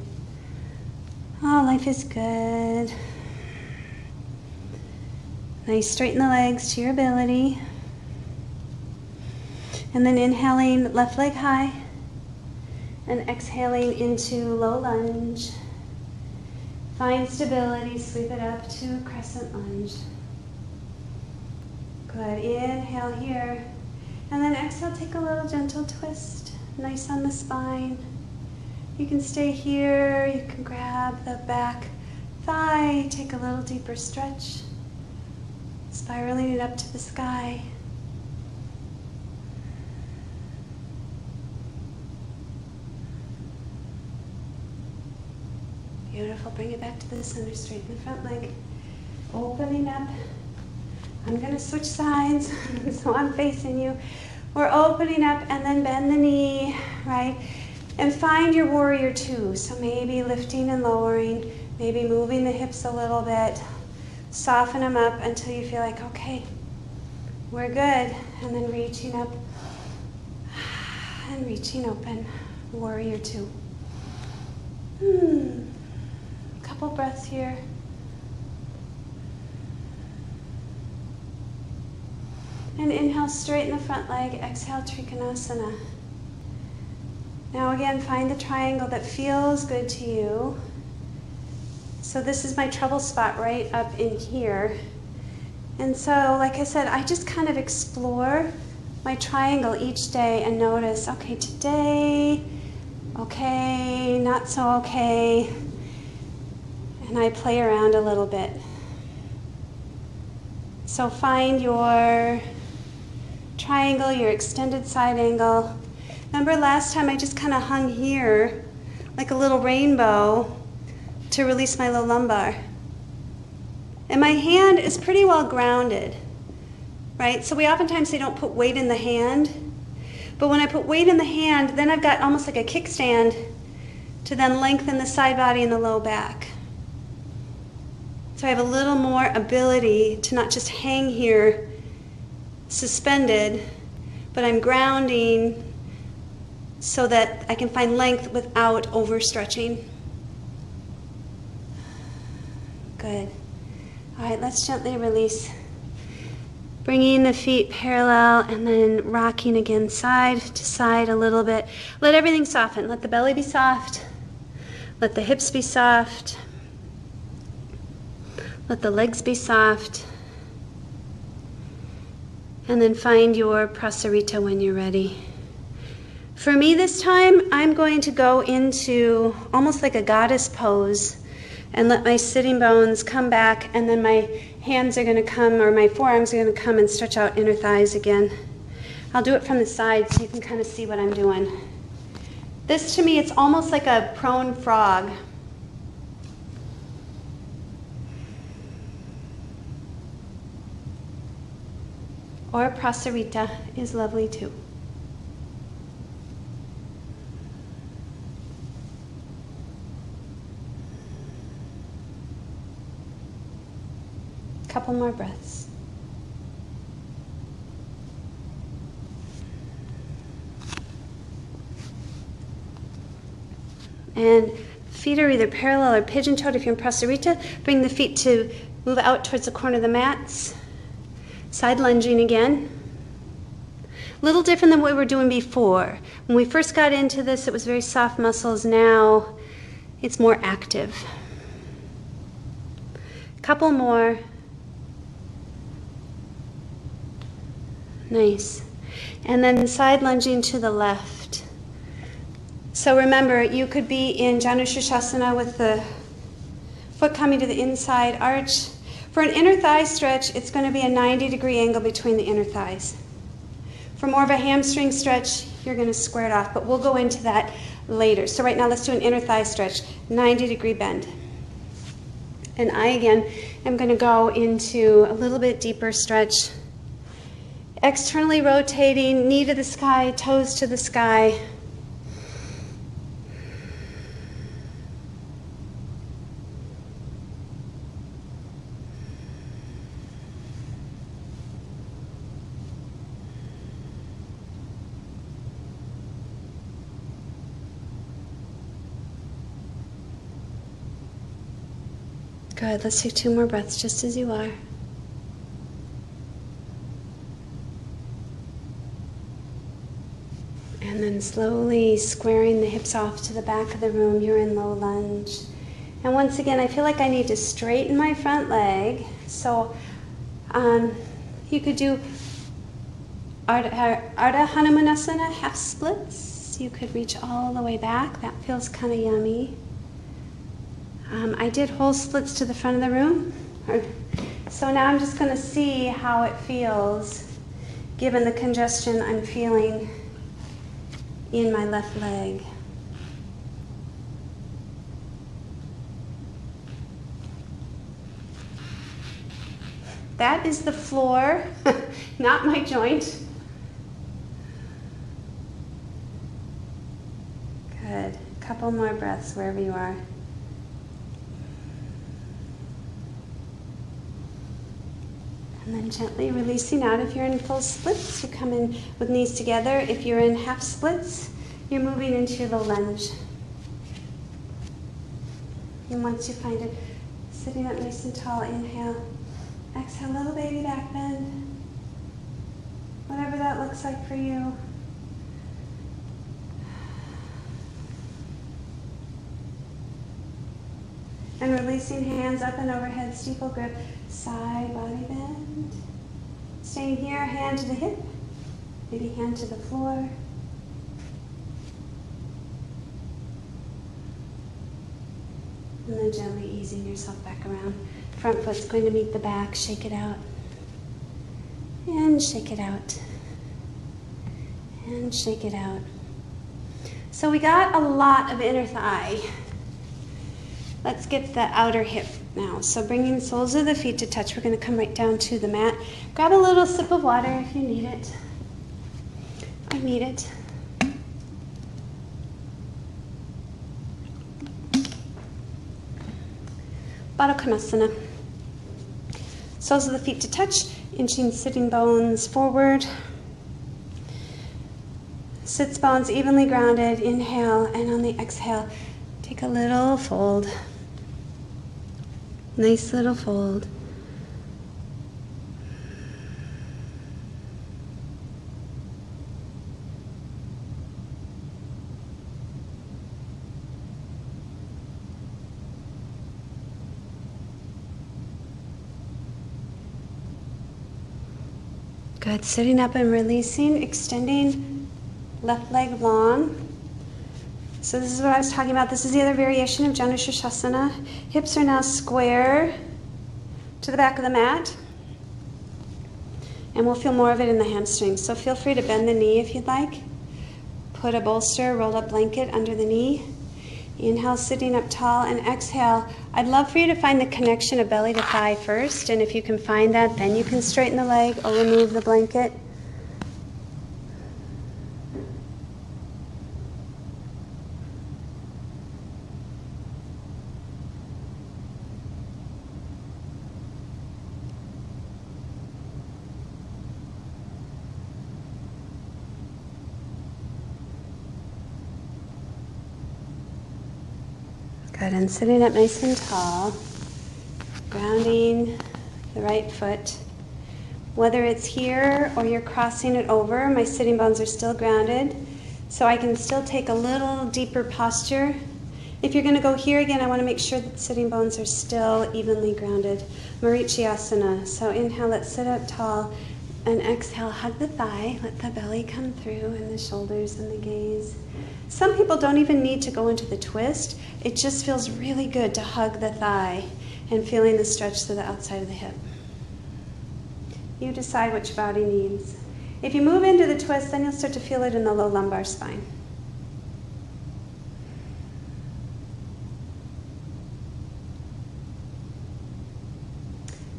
Oh, life is good. Nice, straighten the legs to your ability. And then inhaling left leg high. And exhaling into low lunge. Find stability, sweep it up to crescent lunge. Good, inhale here. And then exhale, take a little gentle twist. Nice on the spine. You can stay here, you can grab the back thigh, take a little deeper stretch. Spiraling it up to the sky. Beautiful, bring it back to the center, straighten the front leg. Opening up. I'm gonna switch sides, so I'm facing you. We're opening up and then bend the knee, right? And find your warrior two. So maybe lifting and lowering, maybe moving the hips a little bit. Soften them up until you feel like, okay, we're good. And then reaching up and reaching open, warrior two. Couple breaths here. And inhale, straighten the front leg. Exhale, Trikonasana. Now again, find the triangle that feels good to you. So this is my trouble spot right up in here. And so, like I said, I just kind of explore my triangle each day and notice, okay, today, okay, not so okay. And I play around a little bit. So find your triangle, your extended side angle. Remember last time I just kind of hung here like a little rainbow to release my low lumbar. And my hand is pretty well grounded, right? So we oftentimes say don't put weight in the hand. But when I put weight in the hand, then I've got almost like a kickstand to then lengthen the side body and the low back. So I have a little more ability to not just hang here suspended, but I'm grounding so that I can find length without overstretching. Good. All right, let's gently release. Bringing the feet parallel and then rocking again side to side a little bit. Let everything soften. Let the belly be soft. Let the hips be soft. Let the legs be soft. And then find your prasarita when you're ready. For me this time, I'm going to go into almost like a goddess pose and let my sitting bones come back, and then my hands are going to come, or my forearms are going to come and stretch out inner thighs again. I'll do it from the side so you can kind of see what I'm doing. This to me, it's almost like a prone frog. Or prasarita is lovely too. Couple more breaths. And feet are either parallel or pigeon-toed. If you're in prasarita, bring the feet to move out towards the corner of the mats. Side lunging again. A little different than what we were doing before. When we first got into this, it was very soft muscles. Now it's more active. Couple more. Nice. And then side lunging to the left. So remember, you could be in Janu Shirshasana with the foot coming to the inside arch. For an inner thigh stretch, it's going to be a 90-degree angle between the inner thighs. For more of a hamstring stretch, you're going to square it off, but we'll go into that later. So right now, let's do an inner thigh stretch, 90-degree bend. And I, again, am going to go into a little bit deeper stretch. Externally rotating, knee to the sky, toes to the sky. Good. Let's take 2 more breaths just as you are. And then slowly squaring the hips off to the back of the room. You're in low lunge. And once again, I feel like I need to straighten my front leg. So you could do Ardha Hanumanasana, half splits. You could reach all the way back. That feels kind of yummy. I did whole splits to the front of the room. So now I'm just going to see how it feels given the congestion I'm feeling in my left leg. That is the floor, not my joint. Good. Couple more breaths wherever you are. And then gently releasing out. If you're in full splits, you come in with knees together. If you're in half splits, you're moving into the lunge. And once you find it, sitting up nice and tall, inhale. Exhale, little baby back bend. Whatever that looks like for you. And releasing hands up and overhead, steeple grip, side body bend. Staying here, hand to the hip, maybe hand to the floor. And then gently easing yourself back around. Front foot's going to meet the back, shake it out. And shake it out. And shake it out. So we got a lot of inner thigh. Let's get the outer hip now. So bringing soles of the feet to touch. We're going to come right down to the mat. Grab a little sip of water if you need it. I need it. Baddha Konasana. Soles of the feet to touch, inching sitting bones forward. Sits bones evenly grounded. Inhale, and on the exhale, take a little fold. Nice little fold. Good. Sitting up and releasing, extending left leg long. So this is what I was talking about. This is the other variation of Janu Shirshasana. Hips are now square to the back of the mat. And we'll feel more of it in the hamstrings. So feel free to bend the knee if you'd like. Put a bolster, rolled up blanket under the knee. Inhale, sitting up tall, and exhale. I'd love for you to find the connection of belly to thigh first, and if you can find that, then you can straighten the leg or remove the blanket. Good, and sitting up nice and tall, grounding the right foot. Whether it's here or you're crossing it over, my sitting bones are still grounded, so I can still take a little deeper posture. If you're going to go here again, I want to make sure that sitting bones are still evenly grounded. Marichyasana. So inhale, let's sit up tall, and exhale, hug the thigh, let the belly come through and the shoulders and the gaze. Some people don't even need to go into the twist. It just feels really good to hug the thigh and feeling the stretch to the outside of the hip. You decide what your body needs. If you move into the twist, then you'll start to feel it in the low lumbar spine.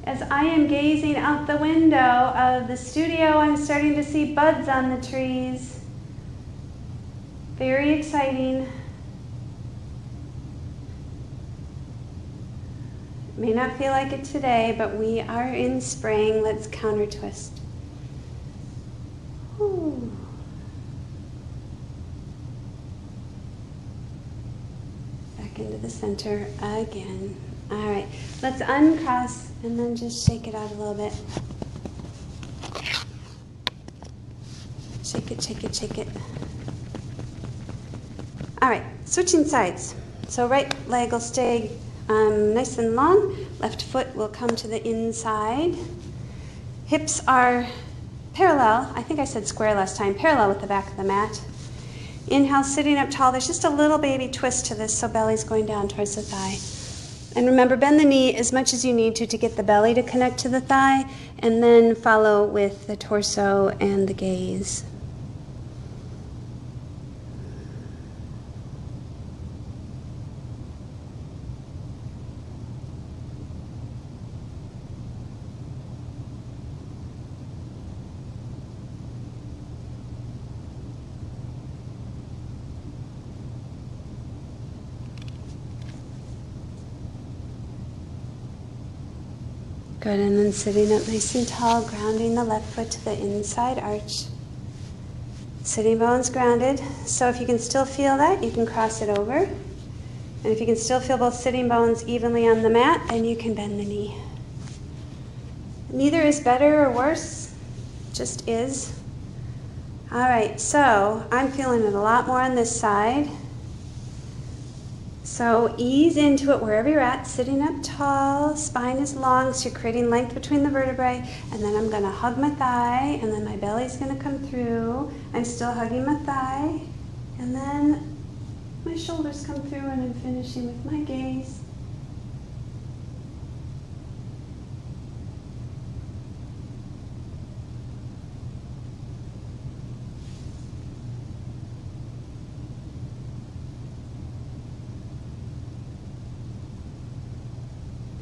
As I am gazing out the window of the studio, I'm starting to see buds on the trees. Very exciting. May not feel like it today, but we are in spring. Let's counter twist. Ooh. Back into the center again. All right, let's uncross and then just shake it out a little bit. Shake it, shake it, shake it. All right, switching sides. So right leg will stay nice and long. Left foot will come to the inside. Hips are parallel. I think I said square last time. Parallel with the back of the mat. Inhale, sitting up tall. There's just a little baby twist to this, so belly's going down towards the thigh. And remember, bend the knee as much as you need to get the belly to connect to the thigh, and then follow with the torso and the gaze. Good, and then sitting up nice and tall, grounding the left foot to the inside arch. Sitting bones grounded. So if you can still feel that, you can cross it over. And if you can still feel both sitting bones evenly on the mat, then you can bend the knee. Neither is better or worse, just is. All right, so I'm feeling it a lot more on this side. So ease into it wherever you're at, sitting up tall, spine is long, so you're creating length between the vertebrae, and then I'm gonna hug my thigh, and then my belly's gonna come through. I'm still hugging my thigh, and then my shoulders come through, and I'm finishing with my gaze.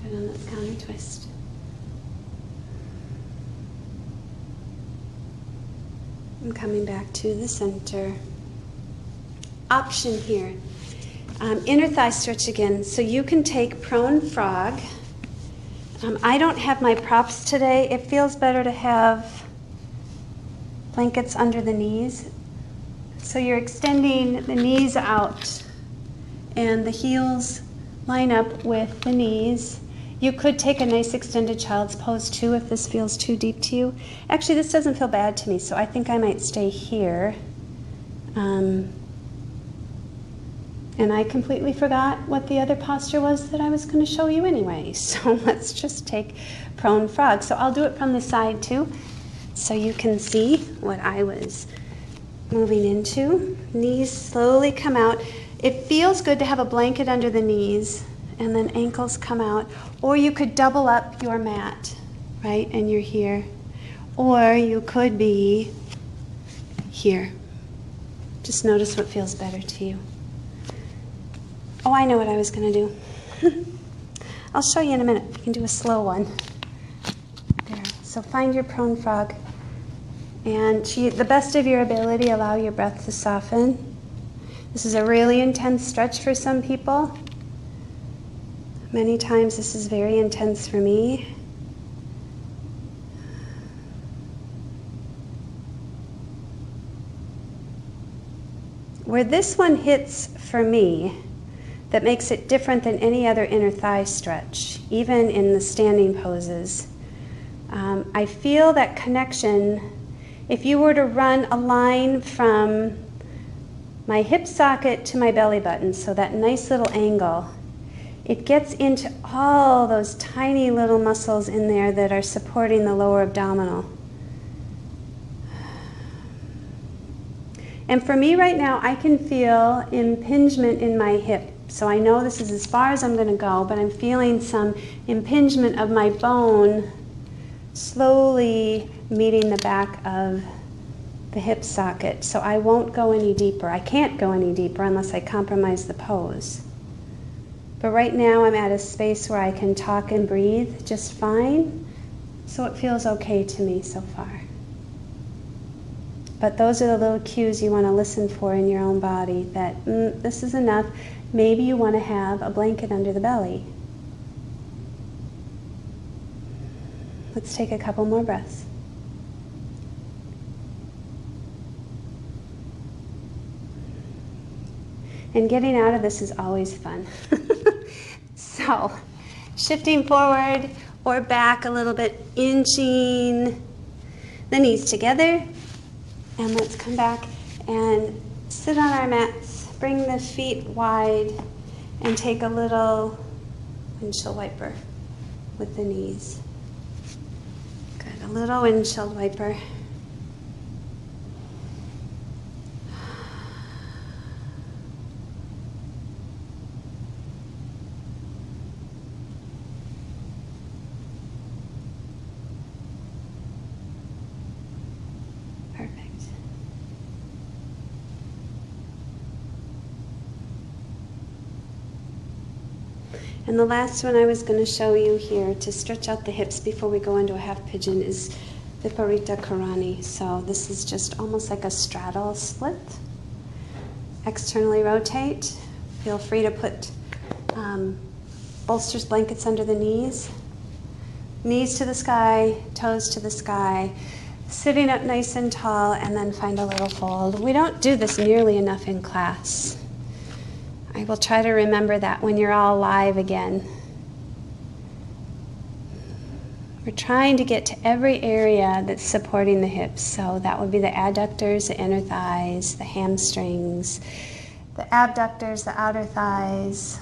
And let's counter twist. I'm coming back to the center. Option here. Inner thigh stretch again. So you can take prone frog. I don't have my props today. It feels better to have blankets under the knees. So you're extending the knees out and the heels line up with the knees. You could take a nice extended child's pose too if this feels too deep to you. Actually, this doesn't feel bad to me, so I think I might stay here. And I completely forgot what the other posture was that I was going to show you anyway. So let's just take prone frog. So I'll do it from the side too, so you can see what I was moving into. Knees slowly come out. It feels good to have a blanket under the knees, and then ankles come out. Or you could double up your mat, right? And you're here. Or you could be here. Just notice what feels better to you. Oh, I know what I was going to do. I'll show you in a minute. You can do a slow one. There. So find your prone frog. And to the best of your ability, allow your breath to soften. This is a really intense stretch for some people. Many times this is very intense for me. Where this one hits for me, that makes it different than any other inner thigh stretch, even in the standing poses. I feel that connection. If you were to run a line from my hip socket to my belly button, so that nice little angle, it gets into all those tiny little muscles in there that are supporting the lower abdominal. And for me right now, I can feel impingement in my hip. So I know this is as far as I'm going to go, but I'm feeling some impingement of my bone slowly meeting the back of the hip socket. So I won't go any deeper. I can't go any deeper unless I compromise the pose. But right now I'm at a space where I can talk and breathe just fine, so it feels okay to me so far. But those are the little cues you want to listen for in your own body, that this is enough. Maybe you want to have a blanket under the belly. Let's take a couple more breaths. And getting out of this is always fun. So shifting forward or back a little bit, inching the knees together. And let's come back and sit on our mats. Bring the feet wide and take a little windshield wiper with the knees. Good, a little windshield wiper. And the last one I was going to show you here to stretch out the hips before we go into a half pigeon is Viparita Karani. So this is just almost like a straddle split. Externally rotate. Feel free to put bolsters, blankets under the knees. Knees to the sky, toes to the sky. Sitting up nice and tall, and then find a little fold. We don't do this nearly enough in class. I will try to remember that when you're all live again. We're trying to get to every area that's supporting the hips. So that would be the adductors, the inner thighs, the hamstrings, the abductors, the outer thighs,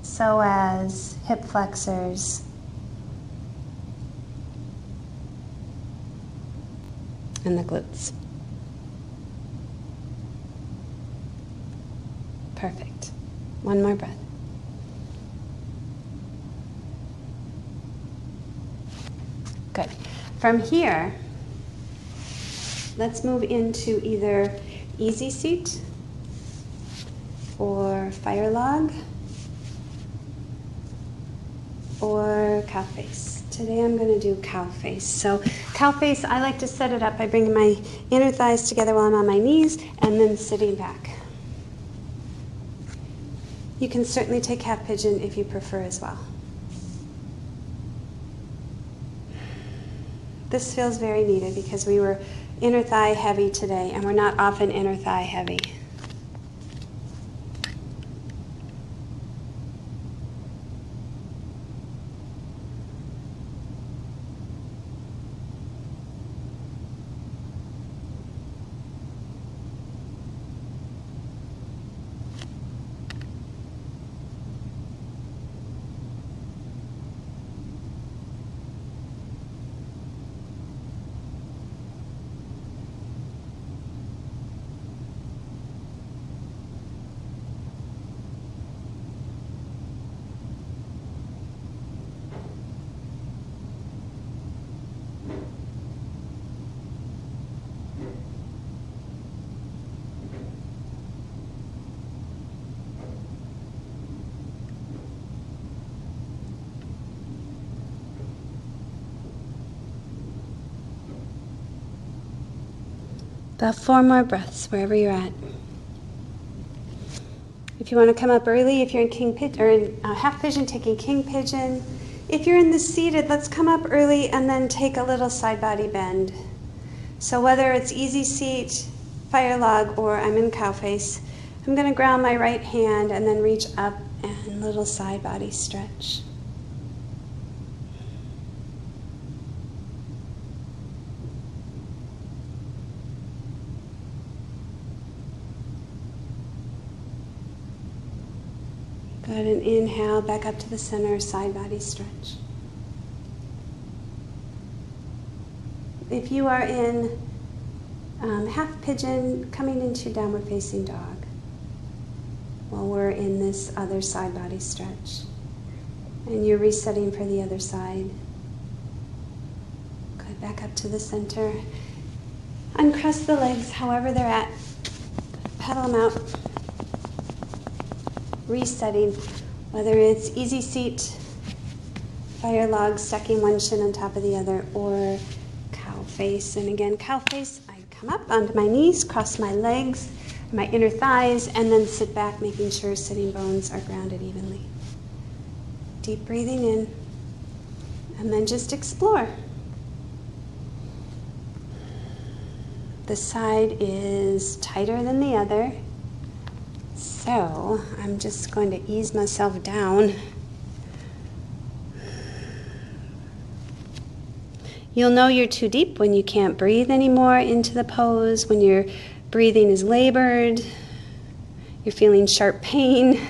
psoas, hip flexors, and the glutes. Perfect. One more breath. Good. From here, let's move into either easy seat or fire log or cow face. Today I'm going to do cow face. So cow face, I like to set it up by bringing my inner thighs together while I'm on my knees and then sitting back. You can certainly take half pigeon if you prefer as well. This feels very needed because we were inner thigh heavy today, and we're not often inner thigh heavy. About 4 more breaths, wherever you're at. If you want to come up early, if you're in king pigeon or in half pigeon, taking king pigeon. If you're in the seated, let's come up early and then take a little side body bend. So whether it's easy seat, fire log, or I'm in cow face, I'm going to ground my right hand and then reach up and little side body stretch. Go ahead and inhale, back up to the center, side body stretch. If you are in half pigeon, coming into downward facing dog, while we're in this other side body stretch. And you're resetting for the other side. Good, back up to the center. Uncross the legs however they're at. Pedal them out. Resetting, whether it's easy seat, fire log, stacking one shin on top of the other, or cow face. And again, cow face, I come up onto my knees, cross my legs, my inner thighs, and then sit back, making sure sitting bones are grounded evenly. Deep breathing in, and then just explore. The side is tighter than the other. So I'm just going to ease myself down You'll know you're too deep when you can't breathe anymore into the pose, when your breathing is labored, you're feeling sharp pain.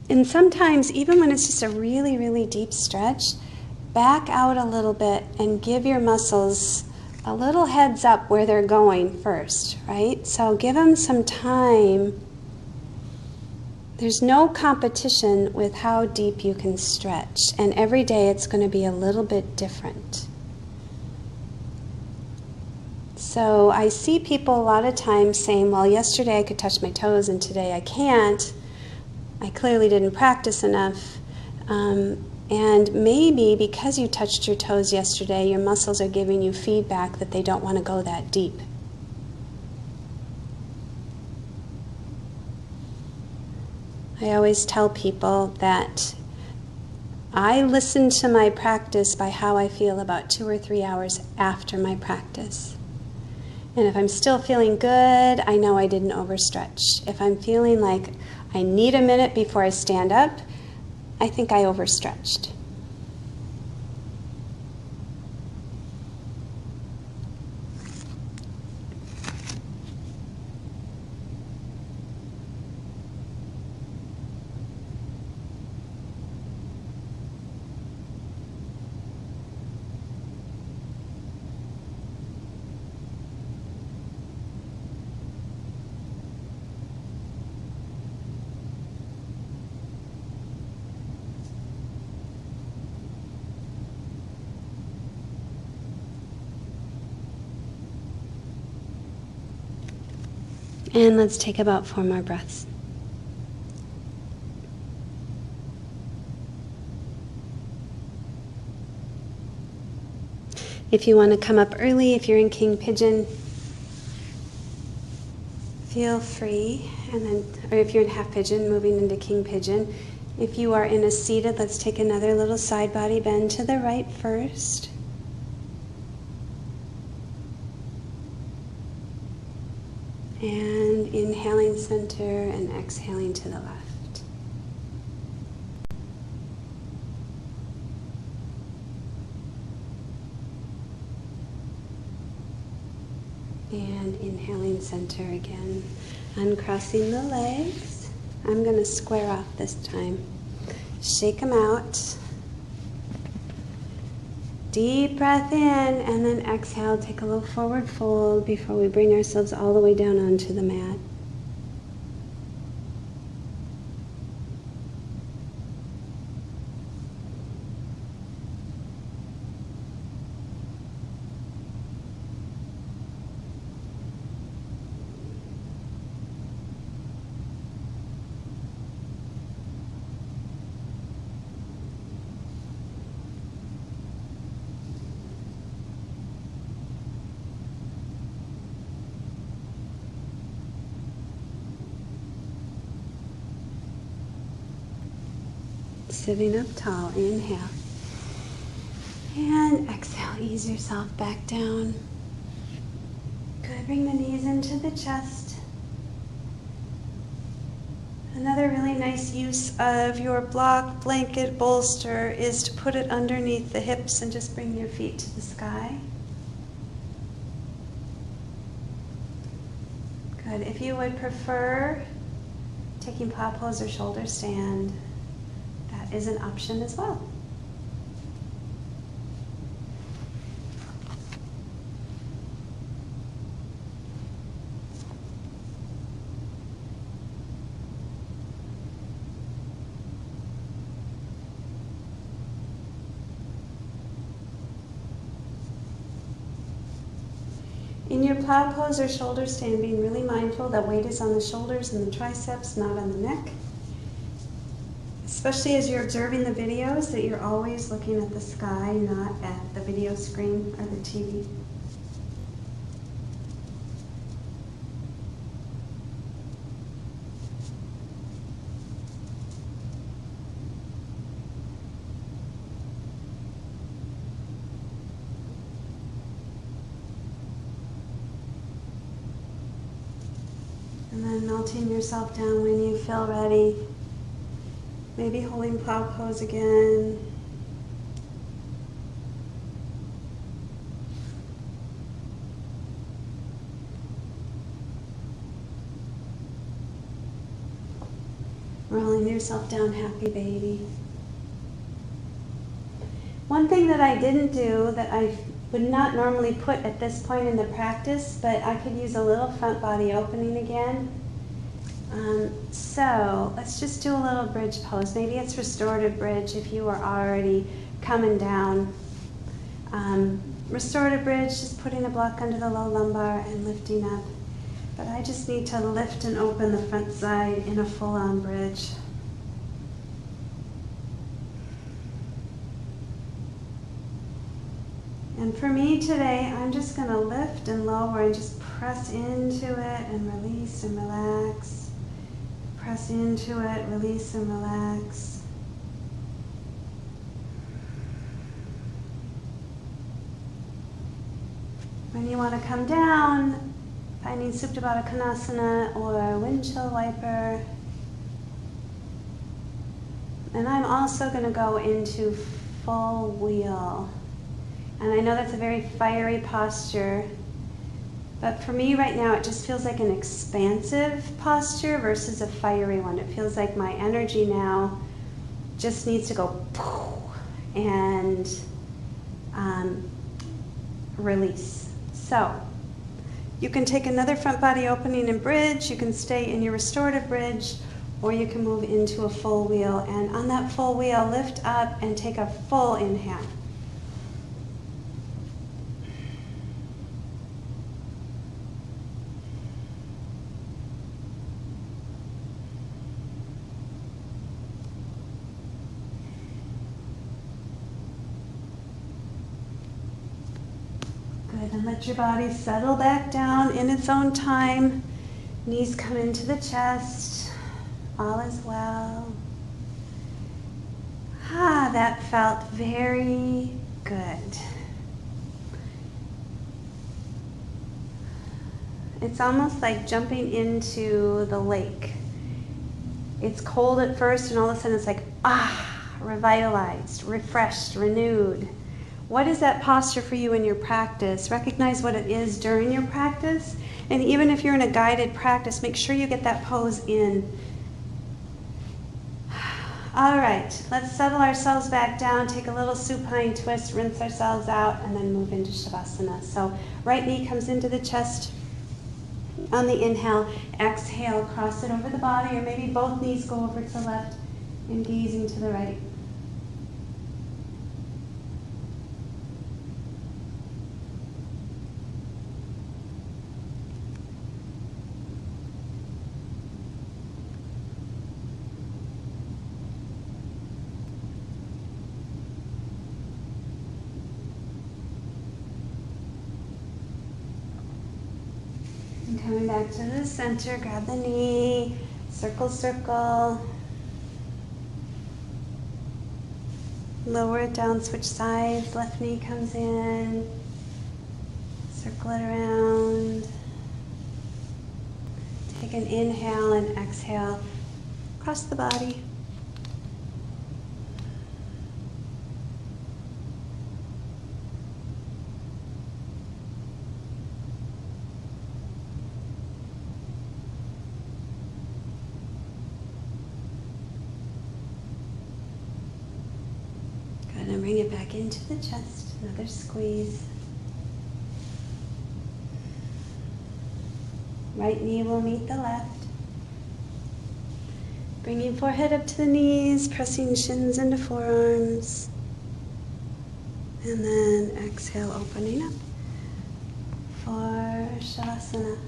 And sometimes, even when it's just a really, really deep stretch, back out a little bit and give your muscles a little heads up where they're going first, right? So give them some time. There's no competition with how deep you can stretch, and every day it's going to be a little bit different. So I see people a lot of times saying, well, yesterday I could touch my toes and today I can't. I clearly didn't practice enough. And maybe because you touched your toes yesterday, your muscles are giving you feedback that they don't want to go that deep. I always tell people that I listen to my practice by how I feel about 2 or 3 hours after my practice. And if I'm still feeling good, I know I didn't overstretch. If I'm feeling like I need a minute before I stand up, I think I overstretched. And let's take about 4 more breaths. If you want to come up early, if you're in King Pigeon, feel free. And then, or if you're in Half Pigeon, moving into King Pigeon. If you are in a seated, let's take another little side body bend to the right first. And inhaling center and exhaling to the left. And inhaling center again. Uncrossing the legs. I'm going to square off this time. Shake them out. Deep breath in, and then exhale. Take a little forward fold before we bring ourselves all the way down onto the mat. Sitting up tall, inhale. And exhale, ease yourself back down. Good, bring the knees into the chest. Another really nice use of your block, blanket, bolster is to put it underneath the hips and just bring your feet to the sky. Good, if you would prefer taking plow pose or shoulder stand, is an option as well. In your plow pose or shoulder stand, being really mindful that weight is on the shoulders and the triceps, not on the neck. Especially as you're observing the videos, that you're always looking at the sky, not at the video screen or the TV. And then melting yourself down when you feel ready. Maybe holding plow pose again. Rolling yourself down, happy baby. One thing that I didn't do that I would not normally put at this point in the practice, but I could use a little front body opening again. So let's just do a little bridge pose. Maybe it's restorative bridge if you are already coming down. Restorative bridge, just putting a block under the low lumbar and lifting up. But I just need to lift and open the front side in a full-on bridge. And for me today, I'm just going to lift and lower and just press into it and release and relax. Press into it, release and relax. When you want to come down, finding Supta Baddha Konasana or windshield wiper. And I'm also going to go into full wheel. And I know that's a very fiery posture, but for me right now it just feels like an expansive posture versus a fiery one. It feels like my energy now just needs to go and release. So you can take another front body opening and bridge, you can stay in your restorative bridge, or you can move into a full wheel. And on that full wheel, lift up and take a full inhale. Good, and let your body settle back down in its own time. Knees come into the chest. All is well. That felt very good. It's almost like jumping into the lake. It's cold at first and all of a sudden it's like, revitalized, refreshed, renewed. What is that posture for you in your practice? Recognize what it is during your practice. And even if you're in a guided practice, make sure you get that pose in. All right, let's settle ourselves back down, take a little supine twist, rinse ourselves out, and then move into Savasana. So right knee comes into the chest on the inhale. Exhale, cross it over the body, or maybe both knees go over to the left and gazing to the right. And coming back to the center, grab the knee, circle, circle. Lower it down, switch sides, left knee comes in. Circle it around. Take an inhale and exhale across the body. And bring it back into the chest. Another squeeze. Right knee will meet the left. Bringing forehead up to the knees, pressing shins into forearms. And then exhale, opening up for Savasana.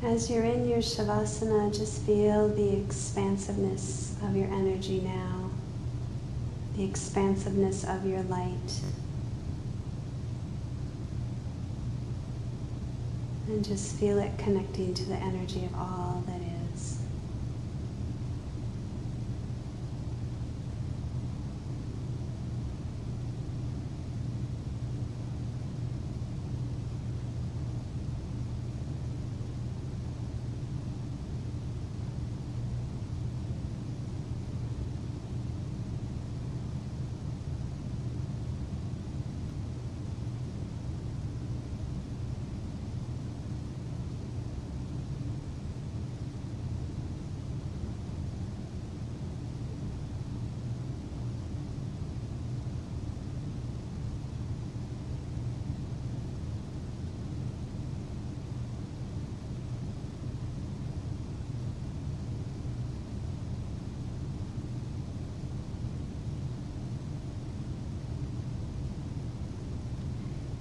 As you're in your Savasana, just feel the expansiveness of your energy now, the expansiveness of your light. And just feel it connecting to the energy of all that is.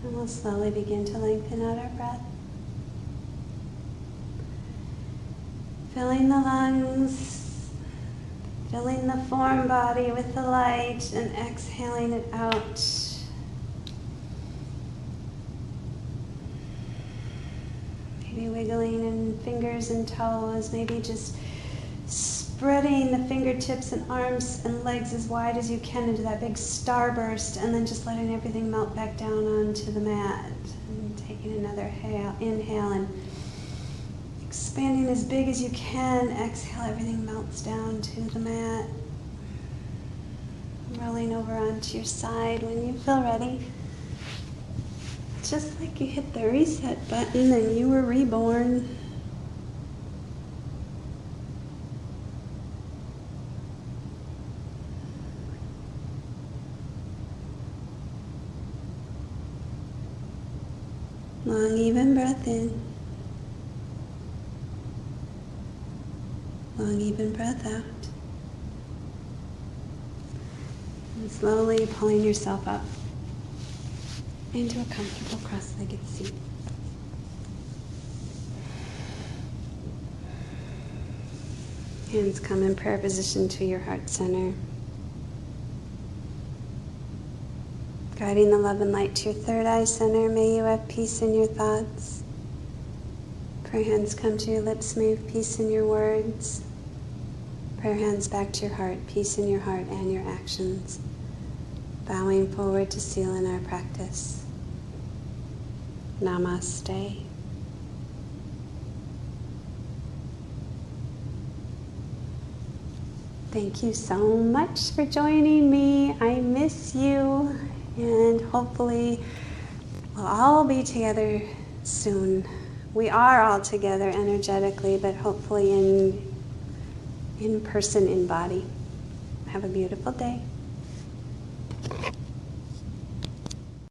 And we'll slowly begin to lengthen out our breath. Filling the lungs, filling the form body with the light, and exhaling it out. Maybe wiggling in fingers and toes, maybe just spreading the fingertips and arms and legs as wide as you can into that big starburst, and then just letting everything melt back down onto the mat. And taking another inhale and expanding as big as you can. Exhale, everything melts down to the mat. Rolling over onto your side when you feel ready. Just like you hit the reset button and you were reborn. Long, even breath in. Long, even breath out. And slowly pulling yourself up into a comfortable cross-legged seat. Hands come in prayer position to your heart center. Guiding the love and light to your third eye center, may you have peace in your thoughts. Prayer hands come to your lips, may you have peace in your words. Prayer hands back to your heart, peace in your heart and your actions. Bowing forward to seal in our practice. Namaste. Thank you so much for joining me. I miss you. And hopefully we'll all be together soon. We are all together energetically, but hopefully in person, in body. Have a beautiful day.